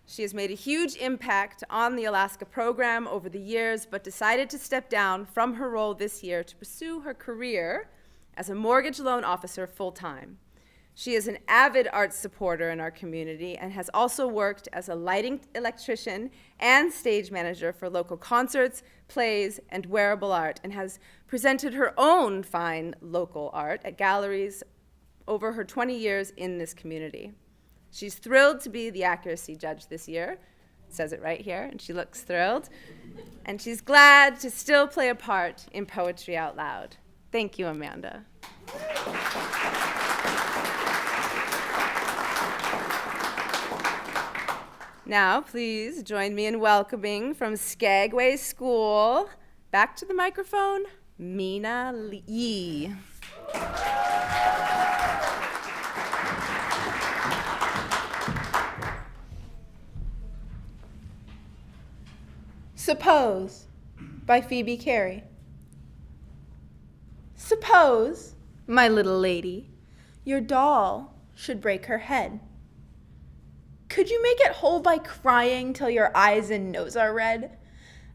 She has made a huge impact on the Alaska program over the years, but decided to step down from her role this year to pursue her career as a mortgage loan officer full-time. She is an avid arts supporter in our community and has also worked as a lighting electrician and stage manager for local concerts, plays, and wearable art, and has presented her own fine local art at galleries over her 20 years in this community. She's thrilled to be the accuracy judge this year. It says it right here, and she looks thrilled. And she's glad to still play a part in Poetry Out Loud. Thank you, Amanda. Now, please join me in welcoming from Skagway School, back to the microphone, Mina Yee. Suppose by Phoebe Carey. Suppose, my little lady, your doll should break her head. Could you make it whole by crying till your eyes and nose are red?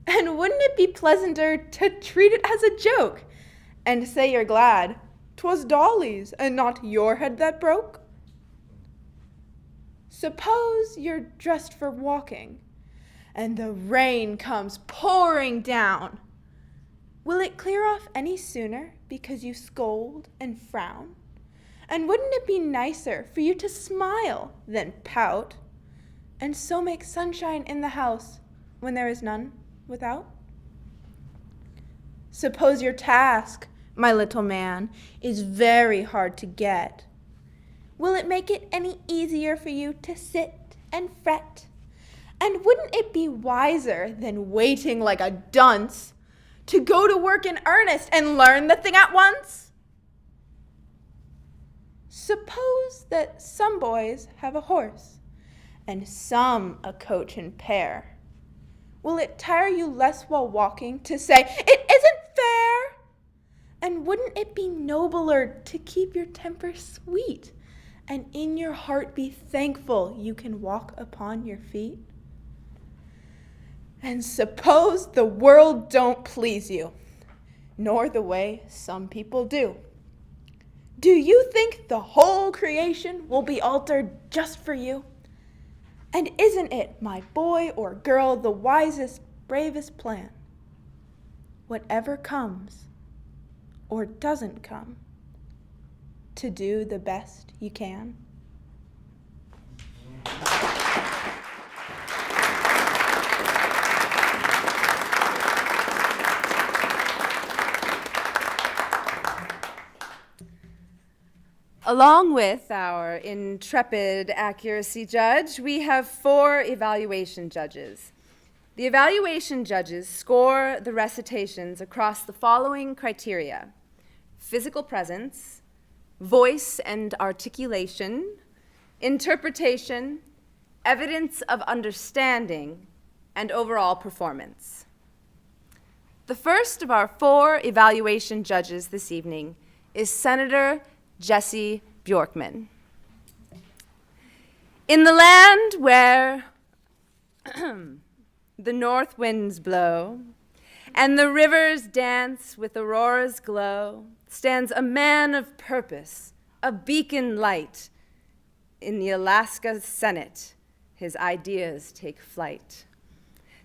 And wouldn't it be pleasanter to treat it as a joke and say you're glad 'twas Dolly's and not your head that broke? Suppose you're dressed for walking and the rain comes pouring down. Will it clear off any sooner because you scold and frown? And wouldn't it be nicer for you to smile than pout, and so make sunshine in the house when there is none without? Suppose your task, my little man, is very hard to get. Will it make it any easier for you to sit and fret? And wouldn't it be wiser than waiting like a dunce to go to work in earnest and learn the thing at once? Suppose that some boys have a horse and some a coach and pair. Will it tire you less while walking to say, "It isn't fair"? And wouldn't it be nobler to keep your temper sweet and in your heart be thankful you can walk upon your feet? And suppose the world don't please you, nor the way some people do. Do you think the whole creation will be altered just for you? And isn't it, my boy or girl, the wisest, bravest plan? Whatever comes or doesn't come, to do the best you can? Along with our intrepid accuracy judge, we have 4 evaluation judges. The evaluation judges score the recitations across the following criteria: physical presence, voice and articulation, interpretation, evidence of understanding, and overall performance. The first of our 4 evaluation judges this evening is Senator Jesse Bjorkman. In the land where the north winds blow and the rivers dance with aurora's glow, stands a man of purpose, a beacon light. In the Alaska Senate, his ideas take flight.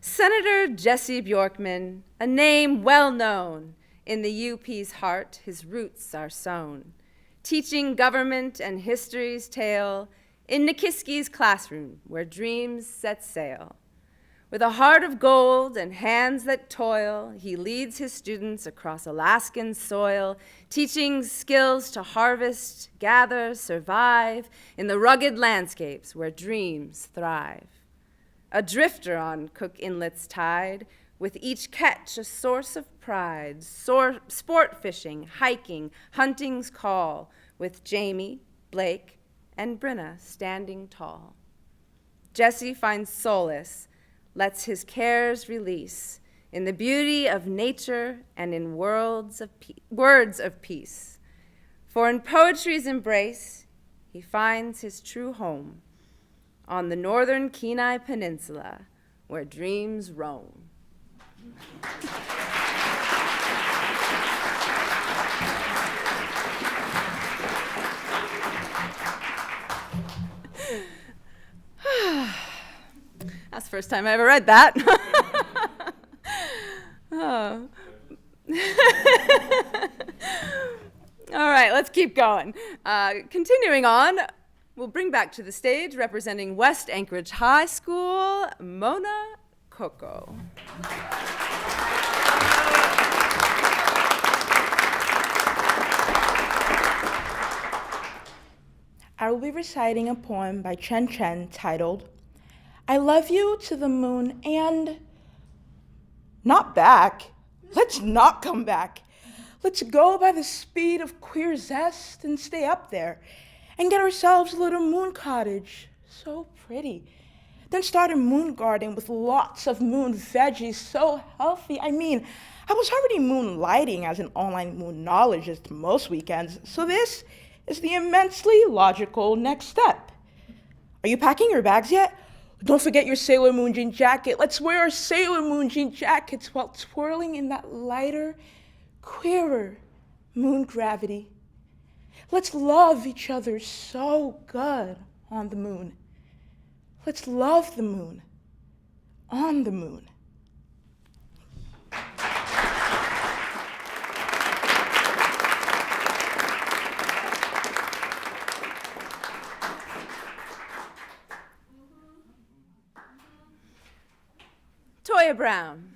Senator Jesse Bjorkman, a name well known, in the UP's heart his roots are sown, teaching government and history's tale in Nikiski's classroom where dreams set sail. With a heart of gold and hands that toil, he leads his students across Alaskan soil, teaching skills to harvest, gather, survive in the rugged landscapes where dreams thrive. A drifter on Cook Inlet's tide, with each catch a source of pride, sport fishing, hiking, hunting's call, with Jamie, Blake, and Brenna standing tall. Jesse finds solace, lets his cares release in the beauty of nature and in words of peace. For in poetry's embrace, he finds his true home on the northern Kenai Peninsula where dreams roam. That's the first time I ever read that. Oh. All right, let's keep going. Continuing on, we'll bring back to the stage, representing West Anchorage High School, Mona Coco. I will be reciting a poem by Chen Chen titled, "I Love You to the Moon and Not Back." Let's not come back. Let's go by the speed of queer zest and stay up there and get ourselves a little moon cottage, so pretty. Then start a moon garden with lots of moon veggies, so healthy. I mean, I was already moonlighting as an online moonologist most weekends, so this is the immensely logical next step. Are you packing your bags yet? Don't forget your Sailor Moon jean jacket. Let's wear our Sailor Moon jean jackets while twirling in that lighter, queerer moon gravity. Let's love each other so good on the moon. Let's love the moon on the moon. Toya Brown.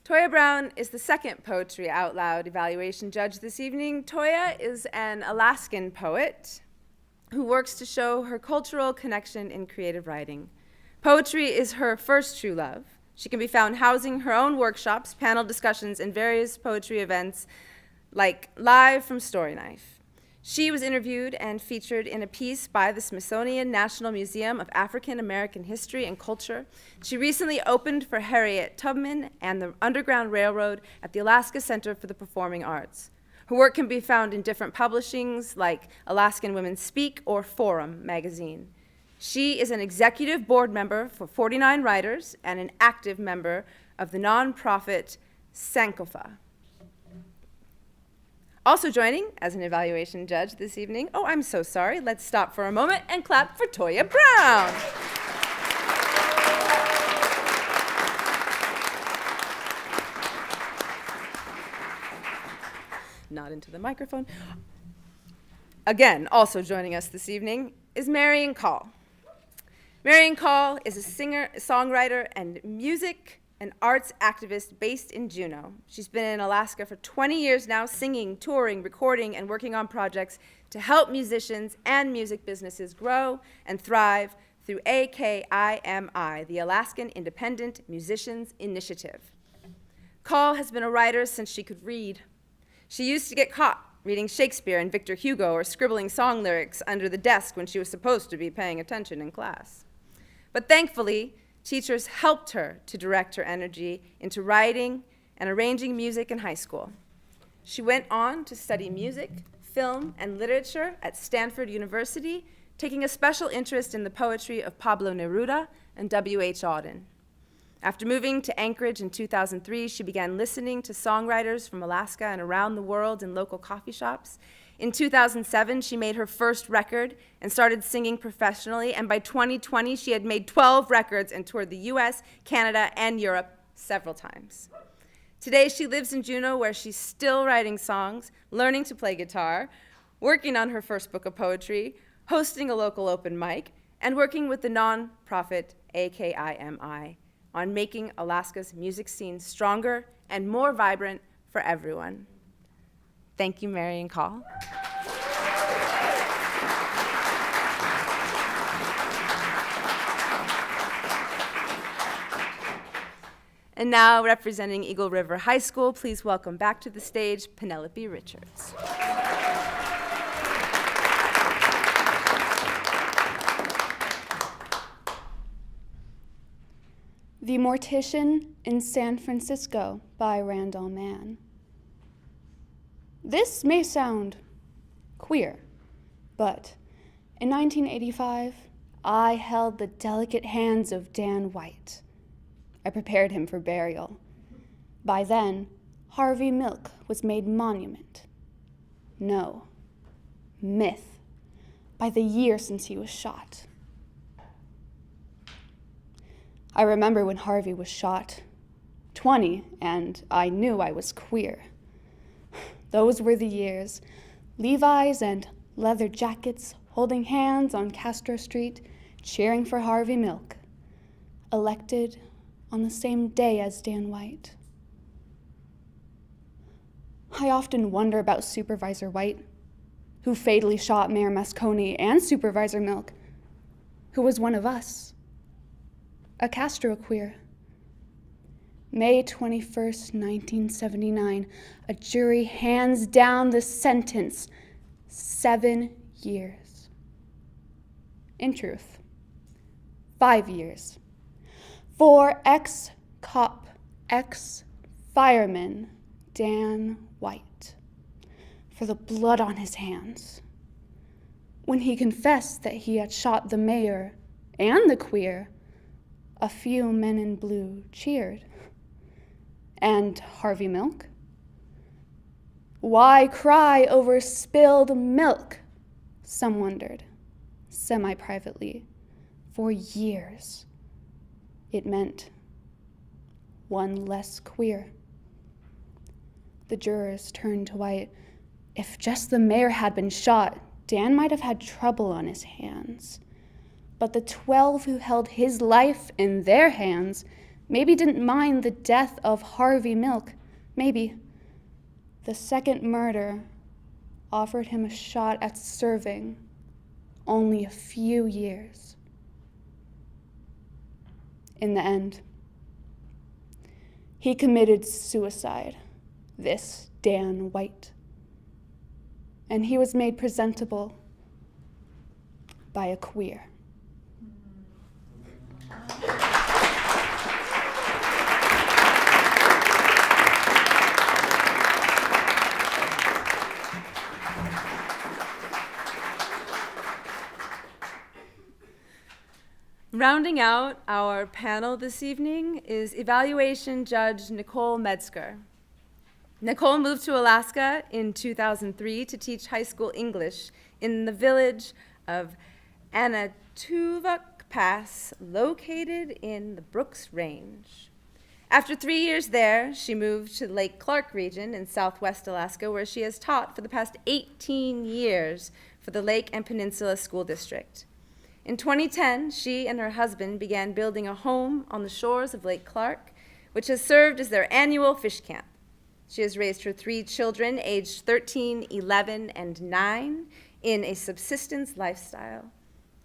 Toya Brown is the second Poetry Out Loud evaluation judge this evening. Toya is an Alaskan poet who works to show her cultural connection in creative writing. Poetry is her first true love. She can be found housing her own workshops, panel discussions, and various poetry events like Live from Story Knife. She was interviewed and featured in a piece by the Smithsonian National Museum of African American History and Culture. She recently opened for Harriet Tubman and the Underground Railroad at the Alaska Center for the Performing Arts. Her work can be found in different publishings like Alaskan Women Speak or Forum magazine. She is an executive board member for 49 Writers and an active member of the nonprofit Sankofa. Also joining as an evaluation judge this evening, oh, I'm so sorry, let's stop for a moment and clap for Toya Brown. Not into the microphone. Again, also joining us this evening is Marion Call. Marion Call is a singer, songwriter, and music and arts activist based in Juneau. She's been in Alaska for 20 years now, singing, touring, recording, and working on projects to help musicians and music businesses grow and thrive through AKIMI, the Alaskan Independent Musicians Initiative. Call has been a writer since she could read. She used to get caught reading Shakespeare and Victor Hugo or scribbling song lyrics under the desk when she was supposed to be paying attention in class. But thankfully, teachers helped her to direct her energy into writing and arranging music in high school. She went on to study music, film, and literature at Stanford University, taking a special interest in the poetry of Pablo Neruda and W.H. Auden. After moving to Anchorage in 2003, she began listening to songwriters from Alaska and around the world in local coffee shops. In 2007, she made her first record and started singing professionally, and by 2020, she had made 12 records and toured the US, Canada, and Europe several times. Today, she lives in Juneau, where she's still writing songs, learning to play guitar, working on her first book of poetry, hosting a local open mic, and working with the nonprofit AKIMI on making Alaska's music scene stronger and more vibrant for everyone. Thank you, Marion Call. And now, representing Eagle River High School, please welcome back to the stage Penelope Richards. The Mortician in San Francisco by Randall Mann. This may sound queer, but in 1985, I held the delicate hands of Dan White. I prepared him for burial. By then, Harvey Milk was made monument. No, myth, by the year since he was shot. I remember when Harvey was shot, 20, and I knew I was queer. Those were the years. Levi's and leather jackets, holding hands on Castro Street, cheering for Harvey Milk. Elected on the same day as Dan White. I often wonder about Supervisor White, who fatally shot Mayor Moscone and Supervisor Milk, who was one of us, a Castro queer. May 21st, 1979, a jury hands down the sentence, 7 years. In truth, 5 years. For ex-cop, ex-fireman Dan White, for the blood on his hands. When he confessed that he had shot the mayor and the queer, a few men in blue cheered. And Harvey Milk? Why cry over spilled milk? Some wondered, semi-privately. For years, it meant one less queer. The jurors turned to White. If just the mayor had been shot, Dan might have had trouble on his hands. But the 12 who held his life in their hands maybe didn't mind the death of Harvey Milk. Maybe. The second murder offered him a shot at serving only a few years. In the end, he committed suicide, this Dan White. And he was made presentable by a queer. Rounding out our panel this evening is evaluation judge Nicole Metzger. Nicole moved to Alaska in 2003 to teach high school English in the village of Anatuvuk Pass, located in the Brooks Range. After 3 years there, she moved to Lake Clark region in southwest Alaska, where she has taught for the past 18 years for the Lake and Peninsula School District. In 2010, she and her husband began building a home on the shores of Lake Clark, which has served as their annual fish camp. She has raised her 3 children, aged 13, 11, and 9, in a subsistence lifestyle.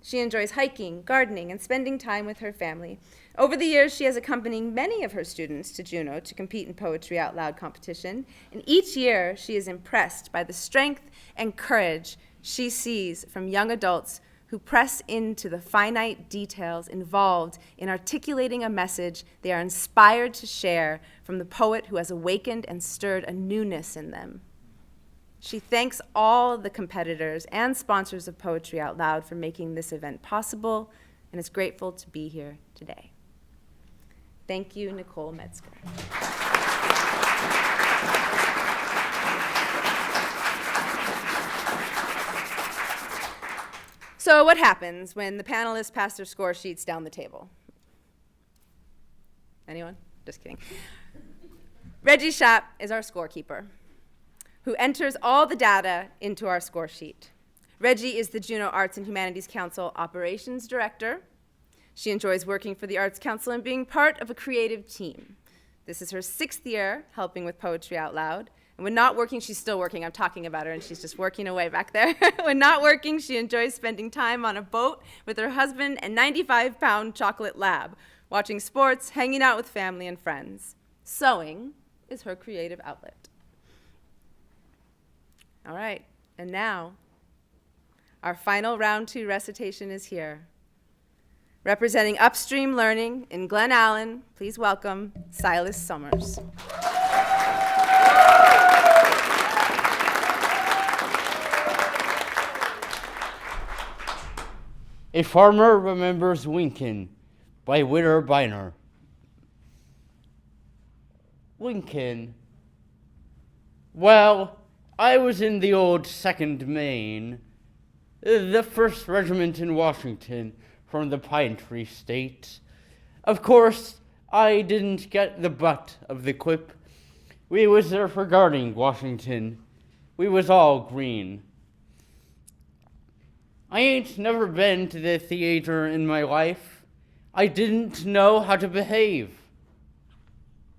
She enjoys hiking, gardening, and spending time with her family. Over the years, she has accompanied many of her students to Juneau to compete in Poetry Out Loud competition, and each year she is impressed by the strength and courage she sees from young adults who press into the finite details involved in articulating a message they are inspired to share from the poet who has awakened and stirred a newness in them. She thanks all the competitors and sponsors of Poetry Out Loud for making this event possible, and is grateful to be here today. Thank you, Nicole Metzger. So what happens when the panelists pass their score sheets down the table? Anyone? Just kidding. Reggie Schaap is our scorekeeper, who enters all the data into our score sheet. Reggie is the Juneau Arts and Humanities Council Operations Director. She enjoys working for the Arts Council and being part of a creative team. This is her 6th year helping with Poetry Out Loud. And when not working, she's still working. I'm talking about her, and she's just working away back there. When not working, she enjoys spending time on a boat with her husband and 95-pound chocolate lab, watching sports, hanging out with family and friends. Sewing is her creative outlet. All right, and now, our final round 2 recitation is here. Representing Upstream Learning in Glen Allen, please welcome Silas Summers. A Farmer Remembers Winkin by Whitter Biner. Winkin. Well, I was in the old 2nd Maine, the 1st Regiment in Washington from the Pine Tree State. Of course, I didn't get the butt of the quip. We was there for guarding Washington. We was all green. I ain't never been to the theater in my life. I didn't know how to behave.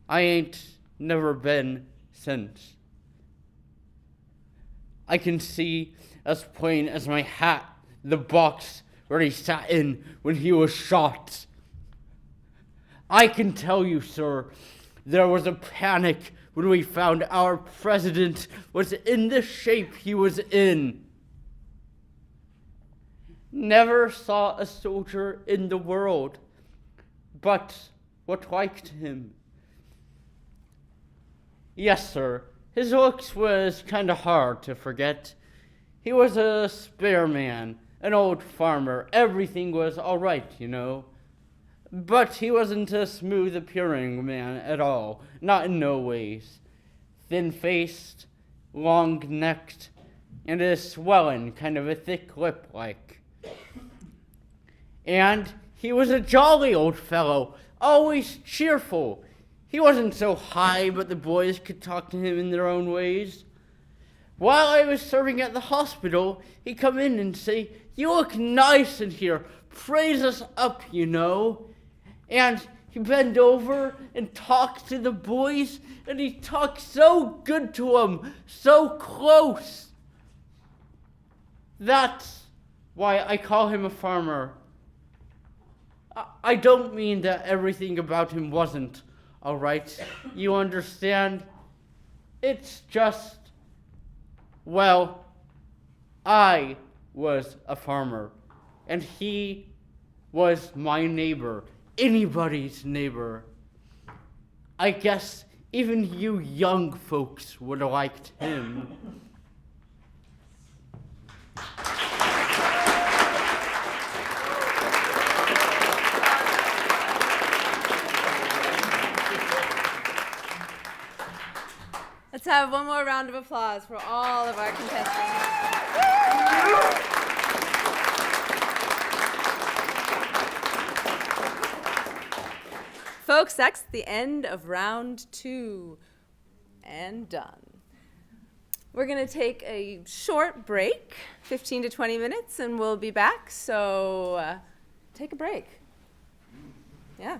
I ain't never been since. I can see as plain as my hat the box where he sat in when he was shot. I can tell you, sir, there was a panic when we found our president was in the shape he was in. Never saw a soldier in the world, but what liked him. Yes, sir, his looks was kind of hard to forget. He was a spare man, an old farmer. Everything was all right, you know. But he wasn't a smooth appearing man at all, not in no ways. Thin-faced, long-necked, and a swelling, kind of a thick lip like. And he was a jolly old fellow, always cheerful. He wasn't so high, but the boys could talk to him in their own ways. While I was serving at the hospital, he'd come in and say, You look nice in here. Praise us up, you know. And he bent over and talked to the boys, and he talked so good to them, so close. That's why I call him a farmer. I don't mean that everything about him wasn't, all right? You understand? It's just, well, I was a farmer, and he was my neighbor, anybody's neighbor. I guess even you young folks would have liked him. Let's have one more round of applause for all of our contestants. Folks, that's the end of round 2. And done. We're going to take a short break, 15 to 20 minutes, and we'll be back. So take a break. Yeah.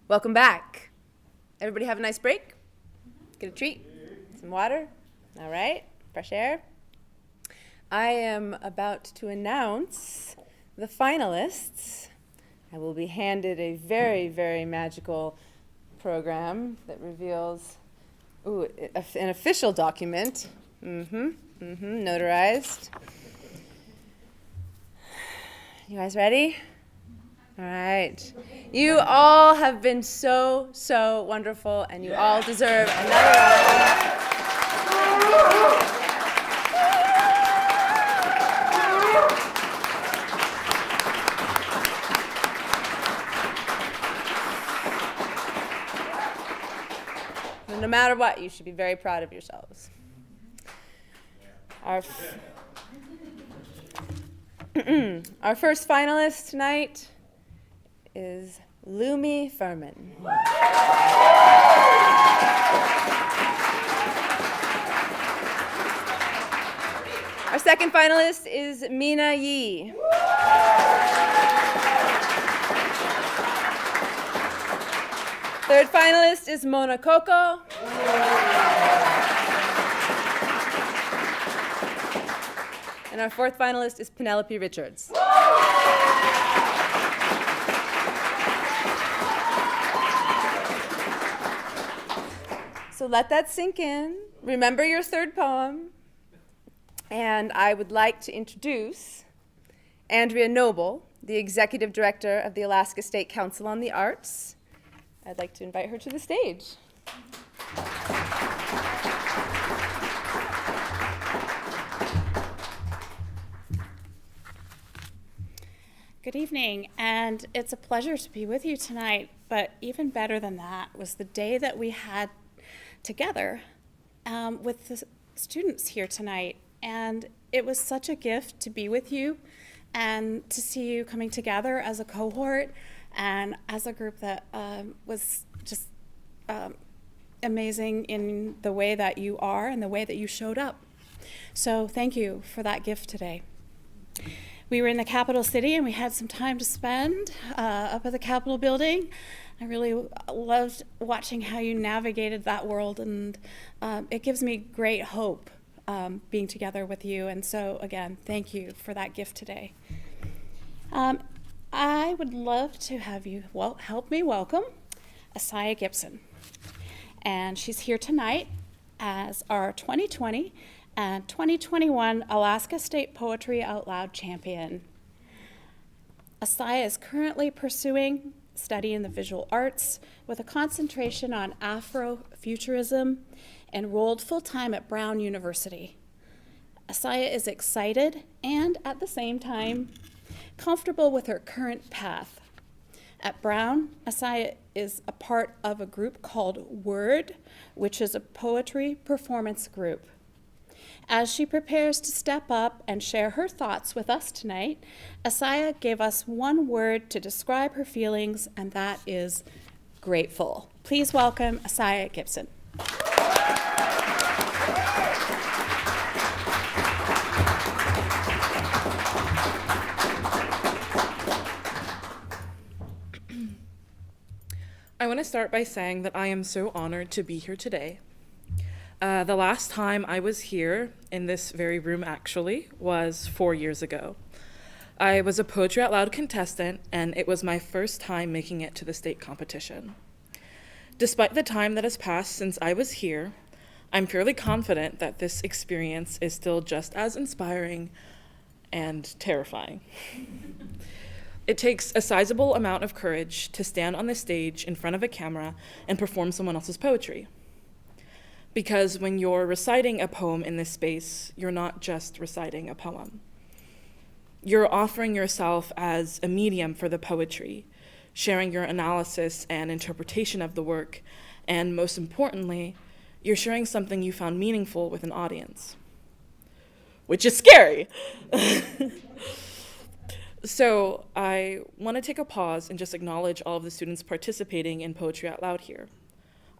Welcome back. Everybody have a nice break? Get a treat? Some water? All right, fresh air. I am about to announce the finalists. I will be handed a very, very magical program that reveals an official document. Notarized. You guys ready? All right. You all have been so, so wonderful, and you all deserve another round. No matter what, you should be very proud of yourselves. Our first finalist tonight is Lumi Furman. Our second finalist is Mina Yi. Third finalist is Mona Coco. And our fourth finalist is Penelope Richards. So let that sink in. Remember your third poem. And I would like to introduce Andrea Noble, the Executive Director of the Alaska State Council on the Arts. I'd like to invite her to the stage. Good evening, and it's a pleasure to be with you tonight, but even better than that was the day that we had together with the students here tonight, and it was such a gift to be with you and to see you coming together as a cohort and as a group that was just amazing in the way that you are and the way that you showed up. So thank you for that gift today. We were in the Capitol City and we had some time to spend up at the Capitol building. I really loved watching how you navigated that world, and it gives me great hope being together with you. And so again, thank you for that gift today. I would love to have you help me welcome Asaya Gibson. And she's here tonight as our 2020 and 2021 Alaska State Poetry Out Loud champion. Asaya is currently pursuing study in the visual arts with a concentration on Afrofuturism, enrolled full-time at Brown University. Asaya is excited and at the same time comfortable with her current path. At Brown, Asaya is a part of a group called Word, which is a poetry performance group. As she prepares to step up and share her thoughts with us tonight, Asaya gave us one word to describe her feelings, and that is grateful. Please welcome Asaya Gibson. I want to start by saying that I am so honored to be here today. The last time I was here in this very room actually was 4 years ago. I was a Poetry Out Loud contestant, and it was my first time making it to the state competition. Despite the time that has passed since I was here, I'm fairly confident that this experience is still just as inspiring and terrifying. It takes a sizable amount of courage to stand on the stage in front of a camera and perform someone else's poetry. Because when you're reciting a poem in this space, you're not just reciting a poem. You're offering yourself as a medium for the poetry, sharing your analysis and interpretation of the work, and most importantly, you're sharing something you found meaningful with an audience, which is scary. So I want to take a pause and just acknowledge all of the students participating in Poetry Out Loud here.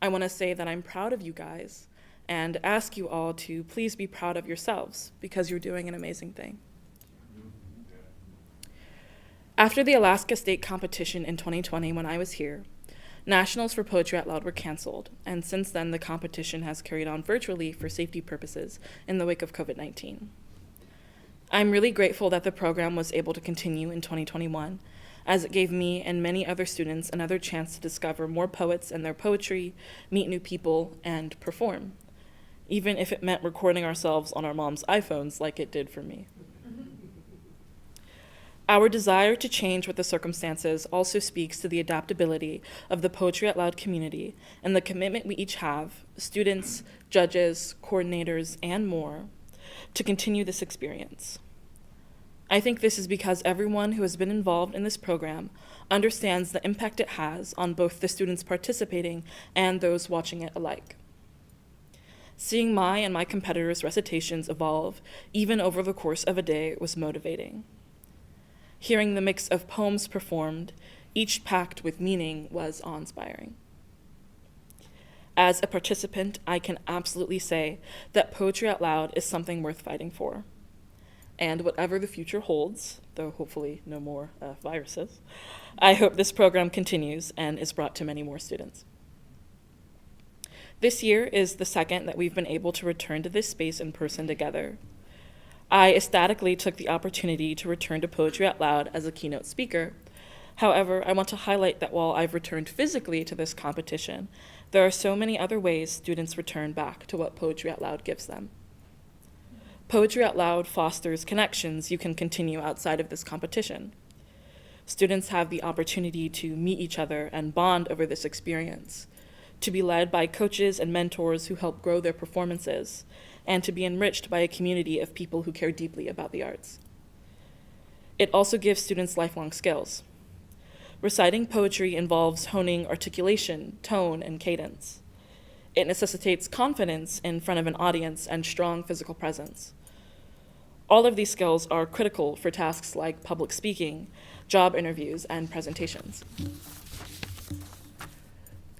I want to say that I'm proud of you guys and ask you all to please be proud of yourselves because you're doing an amazing thing. After the Alaska State competition in 2020 when I was here, Nationals for Poetry Out Loud were canceled, and since then the competition has carried on virtually for safety purposes in the wake of COVID-19. I'm really grateful that the program was able to continue in 2021, as it gave me and many other students another chance to discover more poets and their poetry, meet new people, and perform, even if it meant recording ourselves on our mom's iPhones like it did for me. Our desire to change with the circumstances also speaks to the adaptability of the Poetry Out Loud community and the commitment we each have, students, judges, coordinators, and more, to continue this experience. I think this is because everyone who has been involved in this program understands the impact it has on both the students participating and those watching it alike. Seeing my and my competitors' recitations evolve, even over the course of a day, was motivating. Hearing the mix of poems performed, each packed with meaning, was awe-inspiring. As a participant, I can absolutely say that Poetry Out Loud is something worth fighting for. And whatever the future holds, though hopefully no more viruses, I hope this program continues and is brought to many more students. This year is the second that we've been able to return to this space in person together. I ecstatically took the opportunity to return to Poetry Out Loud as a keynote speaker. However, I want to highlight that while I've returned physically to this competition, there are so many other ways students return back to what Poetry Out Loud gives them. Poetry Out Loud fosters connections you can continue outside of this competition. Students have the opportunity to meet each other and bond over this experience, to be led by coaches and mentors who help grow their performances, and to be enriched by a community of people who care deeply about the arts. It also gives students lifelong skills. Reciting poetry involves honing articulation, tone, and cadence. It necessitates confidence in front of an audience and strong physical presence. All of these skills are critical for tasks like public speaking, job interviews, and presentations.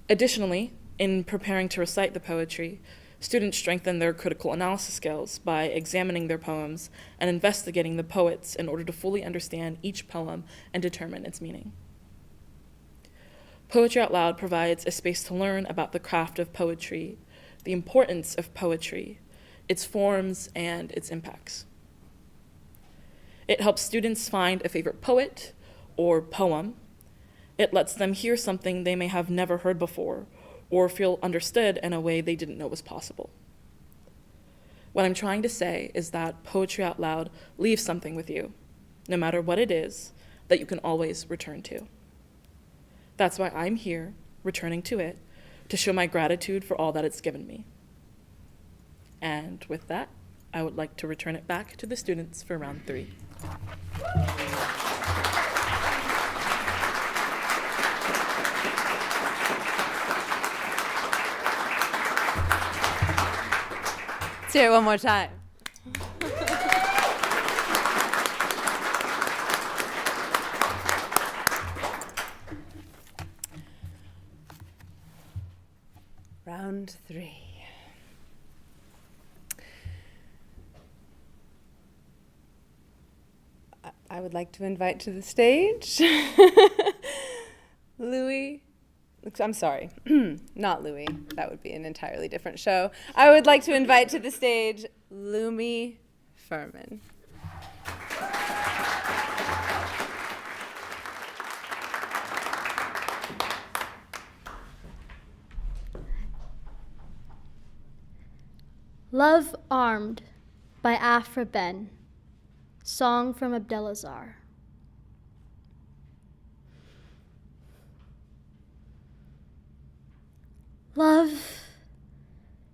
Additionally, in preparing to recite the poetry, students strengthen their critical analysis skills by examining their poems and investigating the poets in order to fully understand each poem and determine its meaning. Poetry Out Loud provides a space to learn about the craft of poetry, the importance of poetry, its forms, and its impacts. It helps students find a favorite poet or poem. It lets them hear something they may have never heard before, or feel understood in a way they didn't know was possible. What I'm trying to say is that Poetry Out Loud leaves something with you, no matter what it is, that you can always return to. That's why I'm here, returning to it, to show my gratitude for all that it's given me. And with that, I would like to return it back to the students for round 3. Let's hear it one more time. Round 3. I would like to invite to the stage Louis. I'm sorry, not Louis. That would be an entirely different show. I would like to invite to the stage Lumi Furman. Love Armed by Afra Ben. Song from Abdelazar. Love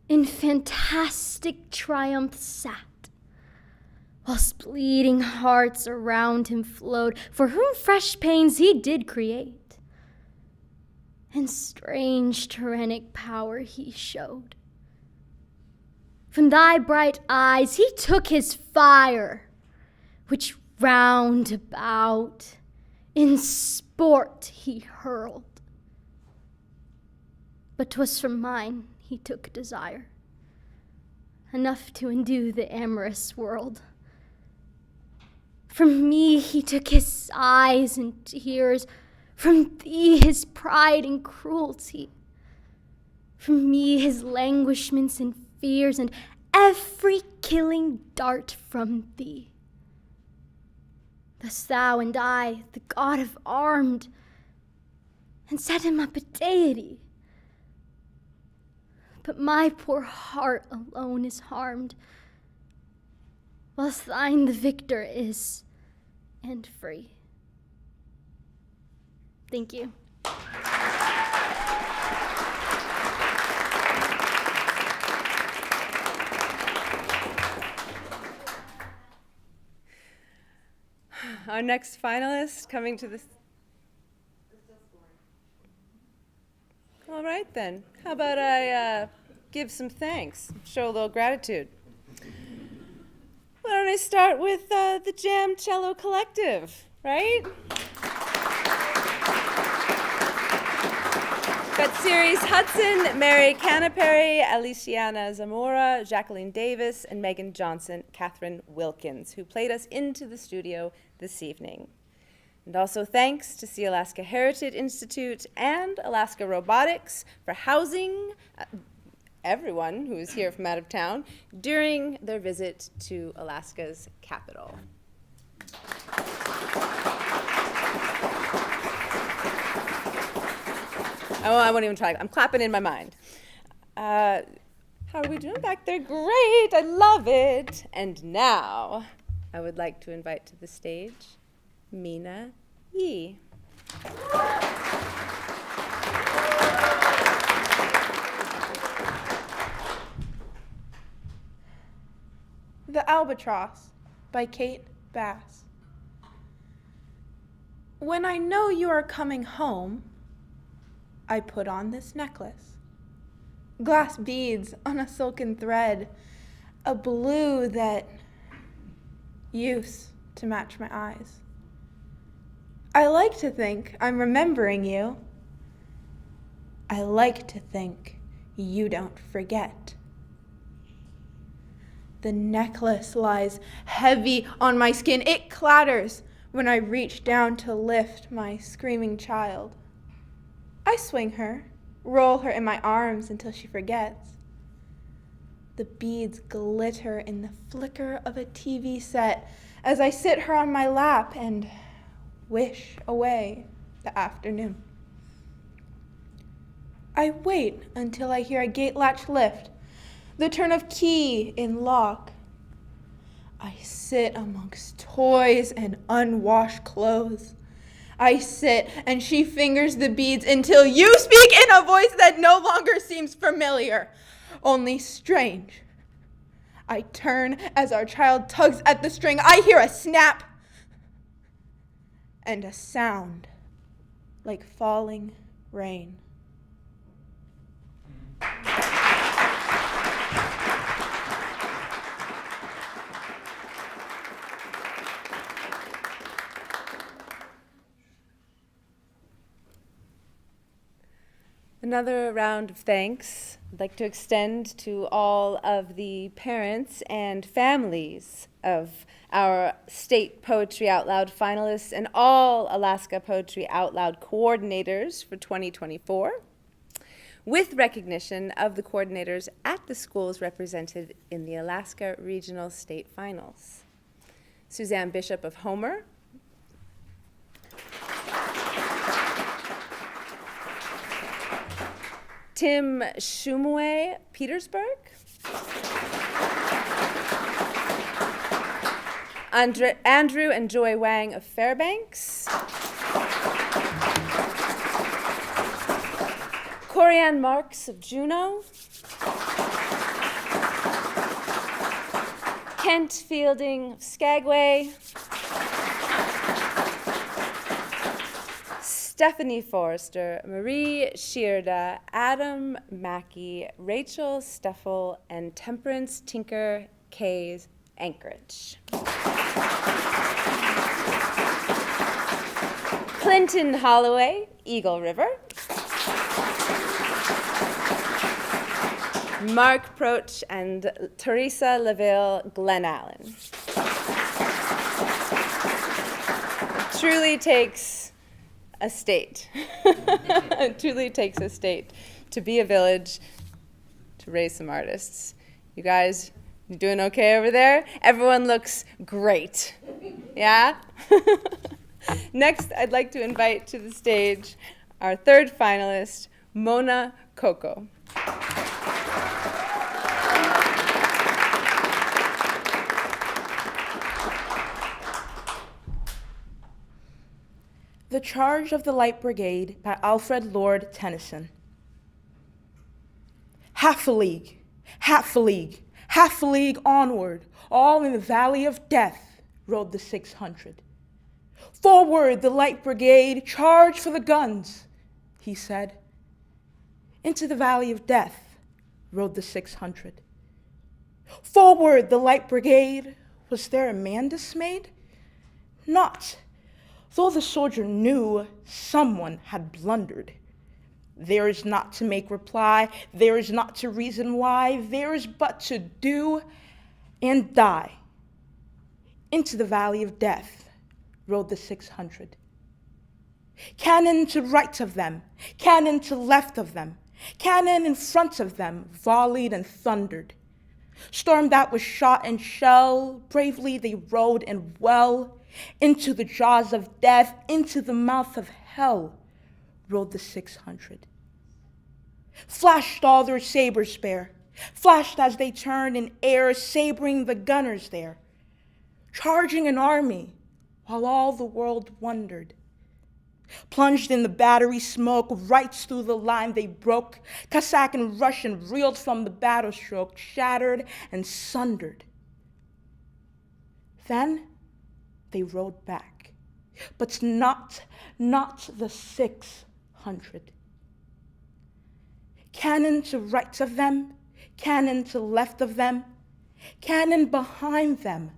in fantastic triumph sat, whilst bleeding hearts around him flowed, for whom fresh pains he did create, and strange tyrannic power he showed. From thy bright eyes he took his fire, which round about in sport he hurled. But 'twas from mine he took desire, enough to endue the amorous world. From me he took his sighs and tears, From thee his pride and cruelty. From me his languishments and fears, and every killing dart from thee. Thus thou and I, the god have armed, and set him up a deity. But my poor heart alone is harmed, whilst thine the victor is, and free. Thank you. Our next finalist coming to this. All right then. How about I give some thanks, show a little gratitude. Why don't I start with the Jam Cello Collective, right? Got Ceres Hudson, Mary Canaperi, Aliciana Zamora, Jacqueline Davis, and Megan Johnson, Catherine Wilkins, who played us into the studio this evening. And also thanks to Sea Alaska Heritage Institute and Alaska Robotics for housing everyone who is here from out of town during their visit to Alaska's capital. Oh, I won't even try. I'm clapping in my mind. How are we doing back there? Great, I love it. And now, I would like to invite to the stage Mina Yee. The Albatross by Kate Bass. When I know you are coming home, I put on this necklace. Glass beads on a silken thread, a blue that used to match my eyes. I like to think I'm remembering you. I like to think you don't forget. The necklace lies heavy on my skin. It clatters when I reach down to lift my screaming child. I swing her, roll her in my arms until she forgets. The beads glitter in the flicker of a TV set as I sit her on my lap and wish away the afternoon. I wait until I hear a gate latch lift, the turn of key in lock. I sit amongst toys and unwashed clothes. I sit and she fingers the beads until you speak in a voice that no longer seems familiar, only strange. I turn as our child tugs at the string. I hear a snap and a sound like falling rain. Another round of thanks I'd like to extend to all of the parents and families of our State Poetry Out Loud finalists and all Alaska Poetry Out Loud coordinators for 2024, with recognition of the coordinators at the schools represented in the Alaska Regional State Finals. Suzanne Bishop of Homer, Tim Shumway, Petersburg. Andrew and Joy Wang of Fairbanks. Corianne Marks of Juneau. Kent Fielding of Skagway. Stephanie Forrester, Marie Shearda, Adam Mackey, Rachel Steffel, and Temperance Tinker K's Anchorage. Clinton Holloway, Eagle River. Mark Proch and Teresa LaVille, Glen Allen. It truly takes a state. It truly takes a state to be a village, to raise some artists. You guys, you doing okay over there? Everyone looks great. Yeah? Next, I'd like to invite to the stage our third finalist, Mona Coco. The Charge of the Light Brigade by Alfred Lord Tennyson. Half a league, half a league, half a league onward, all in the valley of death, rode the 600. Forward, the Light Brigade, charge for the guns, he said. Into the valley of death, rode the 600. Forward, the Light Brigade, was there a man dismayed? Not. Though the soldier knew someone had blundered. There is not to make reply, there is not to reason why, there is but to do and die. Into the valley of death rode the 600. Cannon to right of them, cannon to left of them, cannon in front of them volleyed and thundered. Storm that was shot and shell, bravely they rode and well. Into the jaws of death, into the mouth of hell, rode the 600. Flashed all their sabers spare, flashed as they turned in air, sabering the gunners there, charging an army while all the world wondered. Plunged in the battery smoke, right through the line they broke, Cossack and Russian reeled from the battle stroke, shattered and sundered. Then they rode back, but not the 600. Cannon to right of them, cannon to left of them, cannon behind them,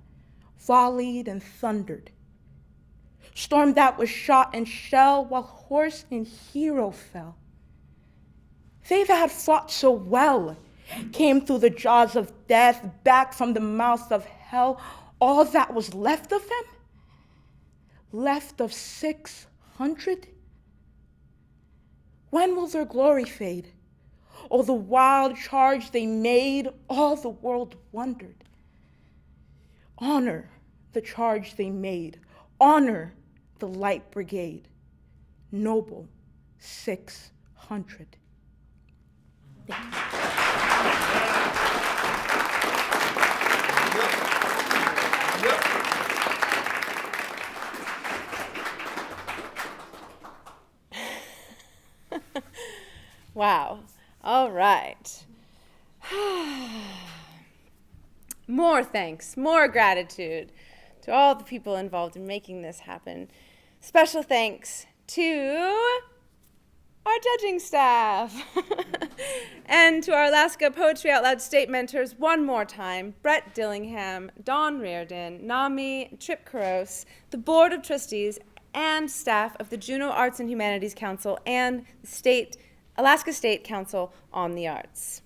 volleyed and thundered. Storm that was shot and shell, while horse and hero fell. They that had fought so well came through the jaws of death, back from the mouth of hell. All that was left of them? Left of 600? When will their glory fade? Oh, the wild charge they made, all the world wondered. Honor the charge they made. Honor the Light Brigade. Noble 600. Thank you. Wow. All right. More thanks, more gratitude to all the people involved in making this happen. Special thanks to our judging staff and to our Alaska Poetry Out Loud State mentors one more time, Brett Dillingham, Dawn Reardon, Nami, Trip Karos, the Board of Trustees and staff of the Juneau Arts and Humanities Council and the Alaska State Council on the Arts.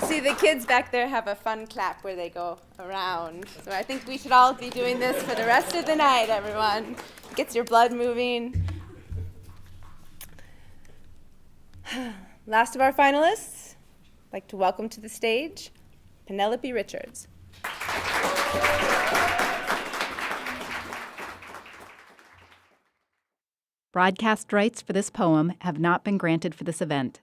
See, the kids back there have a fun clap where they go around. So I think we should all be doing this for the rest of the night, everyone. It gets your blood moving. Last of our finalists, I'd like to welcome to the stage Penelope Richards. Broadcast rights for this poem have not been granted for this event.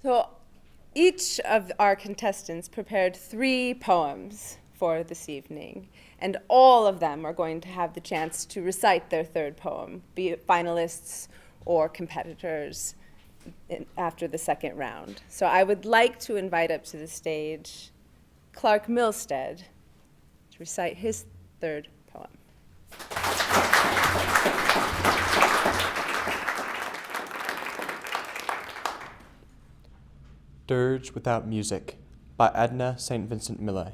So each of our contestants prepared 3 poems for this evening, and all of them are going to have the chance to recite their 3rd poem, be it finalists or competitors after the 2nd round. So I would like to invite up to the stage Clark Milstead to recite his 3rd poem. Dirge Without Music by Edna St. Vincent Millay.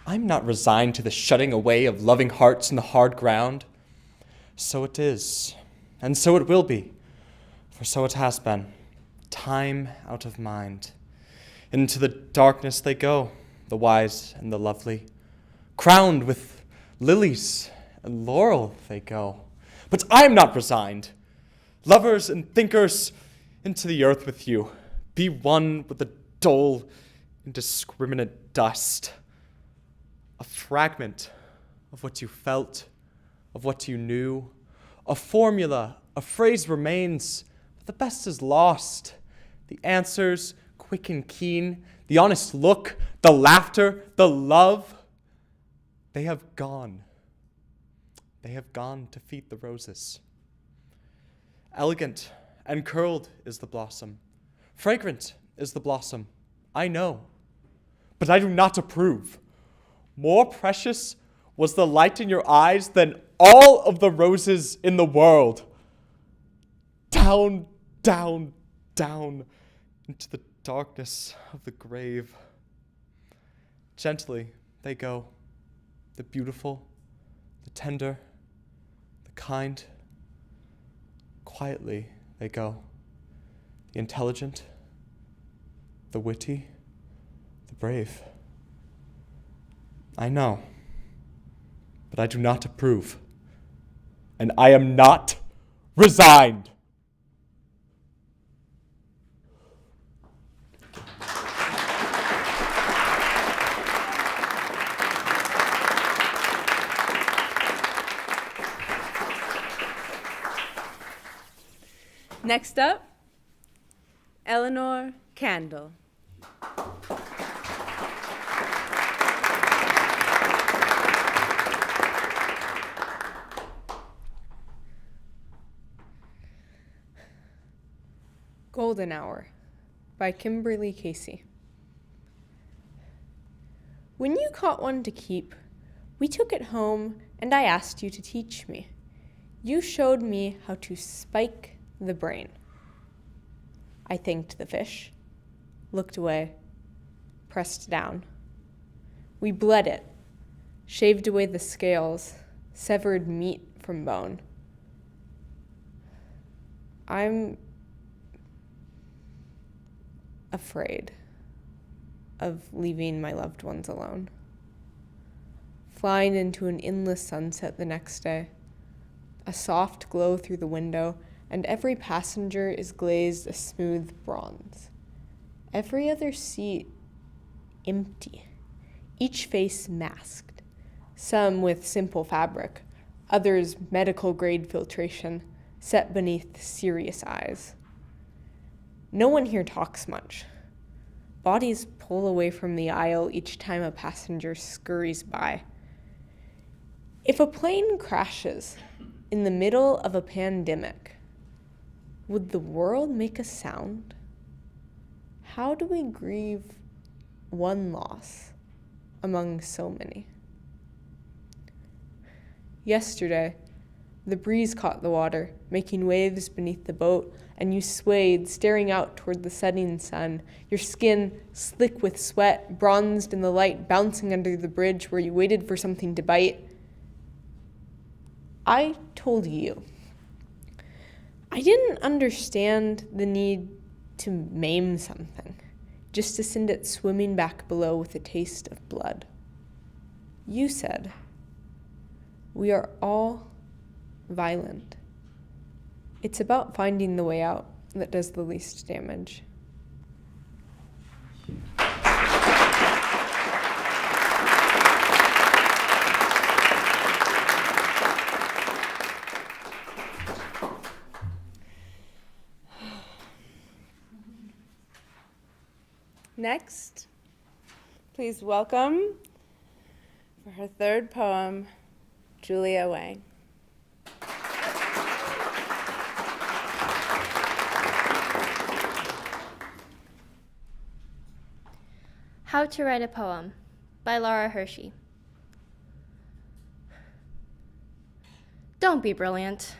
I'm not resigned to the shutting away of loving hearts in the hard ground. So it is, and so it will be, for so it has been, time out of mind. Into the darkness they go, the wise and the lovely. Crowned with lilies and laurel they go. But I am not resigned. Lovers and thinkers, into the earth with you. Be one with the dull, indiscriminate dust. A fragment of what you felt, of what you knew. A formula, a phrase remains, but the best is lost. The answers, quick and keen, the honest look, the laughter, the love, they have gone. They have gone to feed the roses. Elegant and curled is the blossom. Fragrant is the blossom, I know, but I do not approve. More precious was the light in your eyes than all of the roses in the world. Down, down, down into the darkness of the grave. Gently they go, the beautiful, the tender, the kind. Quietly they go, the intelligent, the witty, the brave. I know, but I do not approve, and I am not resigned. Next up, Eleanor Candle. Golden Hour by Kimberly Casey. When you caught one to keep, we took it home and I asked you to teach me. You showed me how to spike the brain. I thanked the fish, looked away, pressed down. We bled it, shaved away the scales, severed meat from bone. I'm afraid of leaving my loved ones alone. Flying into an endless sunset the next day, a soft glow through the window, and every passenger is glazed a smooth bronze. Every other seat empty, each face masked, some with simple fabric, others medical-grade filtration, set beneath serious eyes. No one here talks much. Bodies pull away from the aisle each time a passenger scurries by. If a plane crashes in the middle of a pandemic, would the world make a sound? How do we grieve one loss among so many? Yesterday, the breeze caught the water, making waves beneath the boat, and you swayed, staring out toward the setting sun, your skin slick with sweat, bronzed in the light, bouncing under the bridge where you waited for something to bite. I told you. I didn't understand the need to maim something, just to send it swimming back below with a taste of blood. You said, we are all violent. It's about finding the way out that does the least damage. Next, please welcome, for her third poem, Julia Wang. How to Write a Poem by Laura Hershey. Don't be brilliant.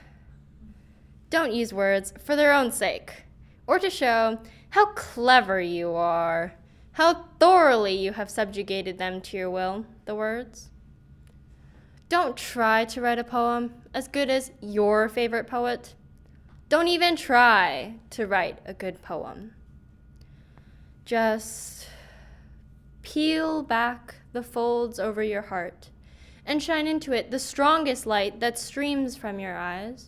Don't use words for their own sake, or to show how clever you are, how thoroughly you have subjugated them to your will, the words. Don't try to write a poem as good as your favorite poet. Don't even try to write a good poem. Just peel back the folds over your heart and shine into it the strongest light that streams from your eyes,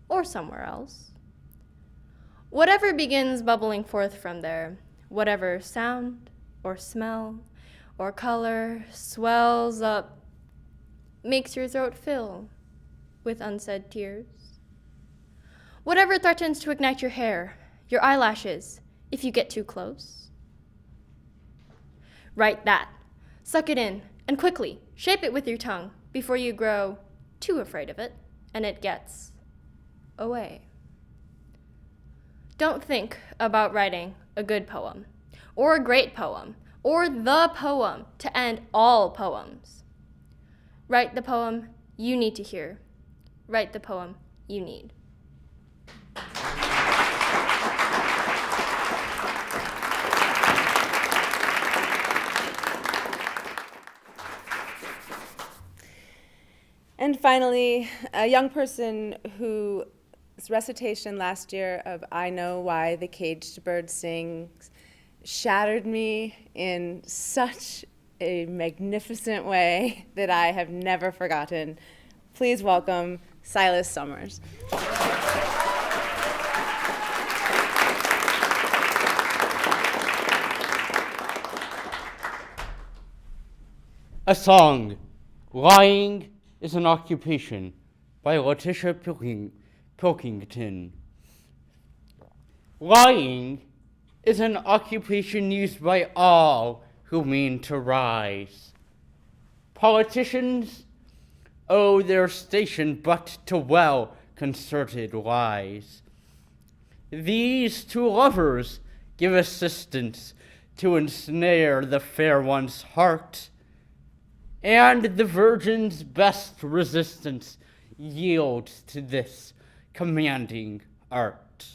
or somewhere else. Whatever begins bubbling forth from there, whatever sound or smell or color swells up, makes your throat fill with unsaid tears. Whatever threatens to ignite your hair, your eyelashes, if you get too close. Write that. Suck it in, and quickly shape it with your tongue before you grow too afraid of it and it gets away. Don't think about writing a good poem, or a great poem, or the poem to end all poems. Write the poem you need to hear. Write the poem you need. And finally, a young person whose recitation last year of I Know Why the Caged Bird Sings shattered me in such a magnificent way that I have never forgotten. Please welcome Silas Summers. A song, Lying is an Occupation, by Letitia Pilkington. Lying is an occupation used by all who mean to rise. Politicians owe their station but to well-concerted lies. These two lovers give assistance to ensnare the fair one's heart, and the virgin's best resistance yields to this commanding art.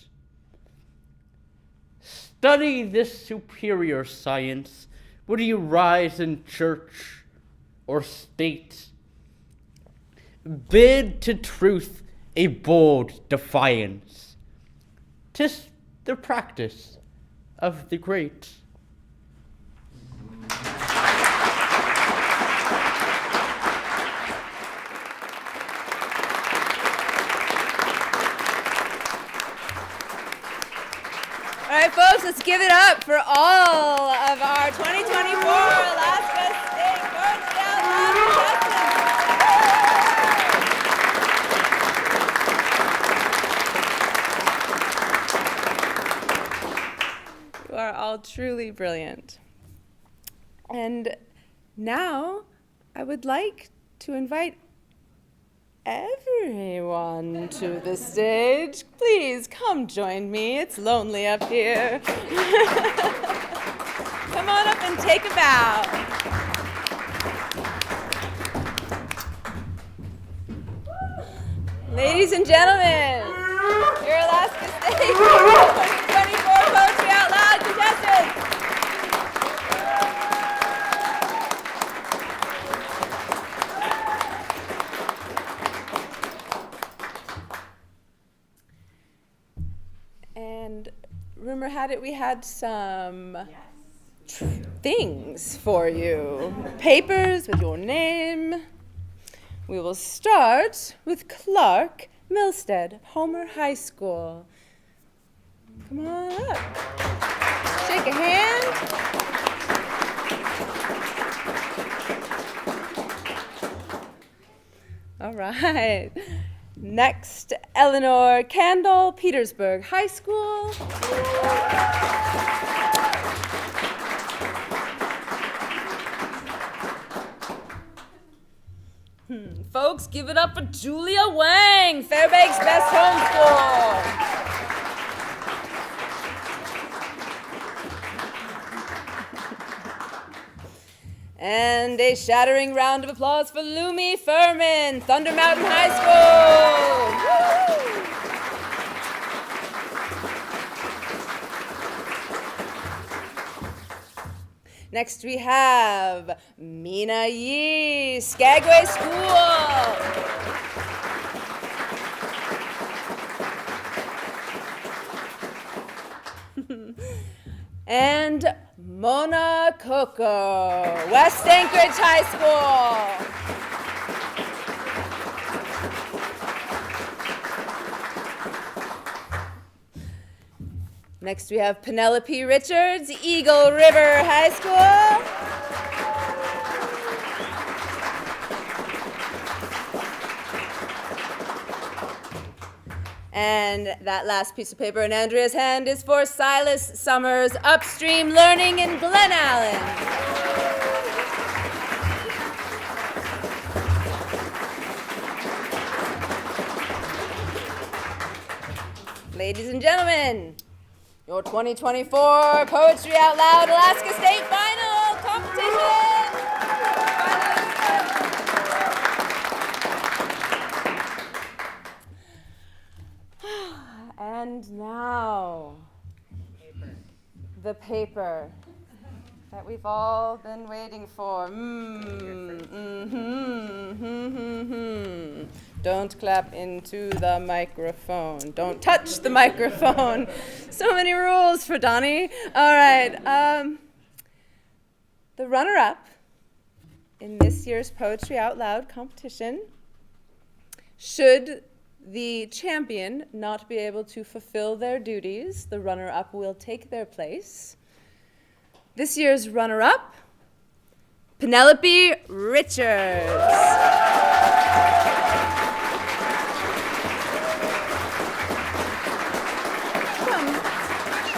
Study this superior science, whether you rise in church or state. Bid to truth a bold defiance. 'Tis the practice of the great. All right, folks, let's give it up for all of our 2024 Alaska State Poetry Out Loud contestants. You are all truly brilliant. And now I would like to invite everyone to the stage. Please come join me. It's lonely up here. Come on up and take a bow. Ladies and gentlemen, your Alaska State 2024 Poetry Out Loud contestants. And rumor had it we had some things for you. Papers with your name. We will start with Clark Milstead, Homer High School. Come on up. Shake a hand. All right. Next, Eleanor Candle, Petersburg High School. Folks, give it up for Julia Wang, Fairbanks' best homeschool. And a shattering round of applause for Lumi Furman, Thunder Mountain High School. Woo! Next we have Mina Yee, Skagway School. And Mona Coco, West Anchorage High School. Next we have Penelope Richards, Eagle River High School. And that last piece of paper in Andrea's hand is for Silas Summers, Upstream Learning in Glen Allen. Ladies and gentlemen, your 2024 Poetry Out Loud Alaska State Final Competition. And now, the paper that we've all been waiting for. Don't clap into the microphone. Don't touch the microphone. So many rules for Donnie. All right. The runner-up in this year's Poetry Out Loud competition, should the champion not be able to fulfill their duties, the runner-up will take their place. This year's runner-up, Penelope Richards.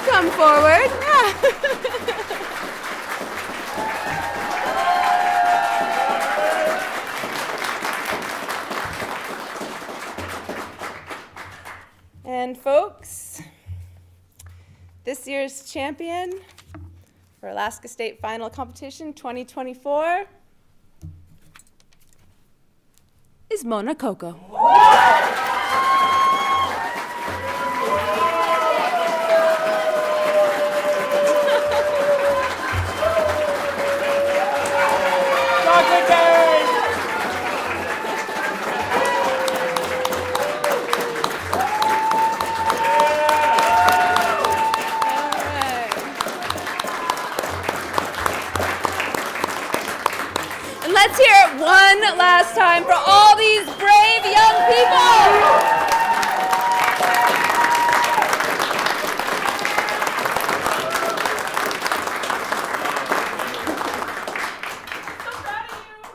Come forward. And folks, this year's champion for Alaska State Final Competition 2024 is Mona Coco. Let's hear it one last time for all these brave young people.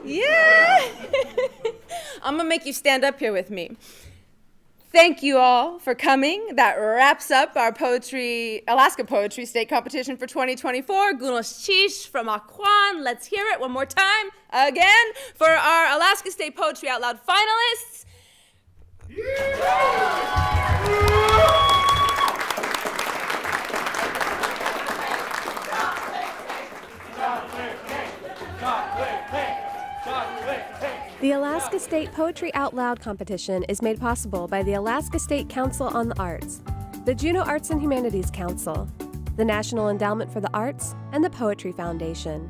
Yeah. I'm gonna make you stand up here with me. Thank you all for coming. That wraps up our Alaska Poetry State Competition for 2024. Gunos Chish from Aquan. Let's hear it one more time again for our Alaska State Poetry Out Loud finalists. The Alaska State Poetry Out Loud competition is made possible by the Alaska State Council on the Arts, the Juneau Arts and Humanities Council, the National Endowment for the Arts, and the Poetry Foundation.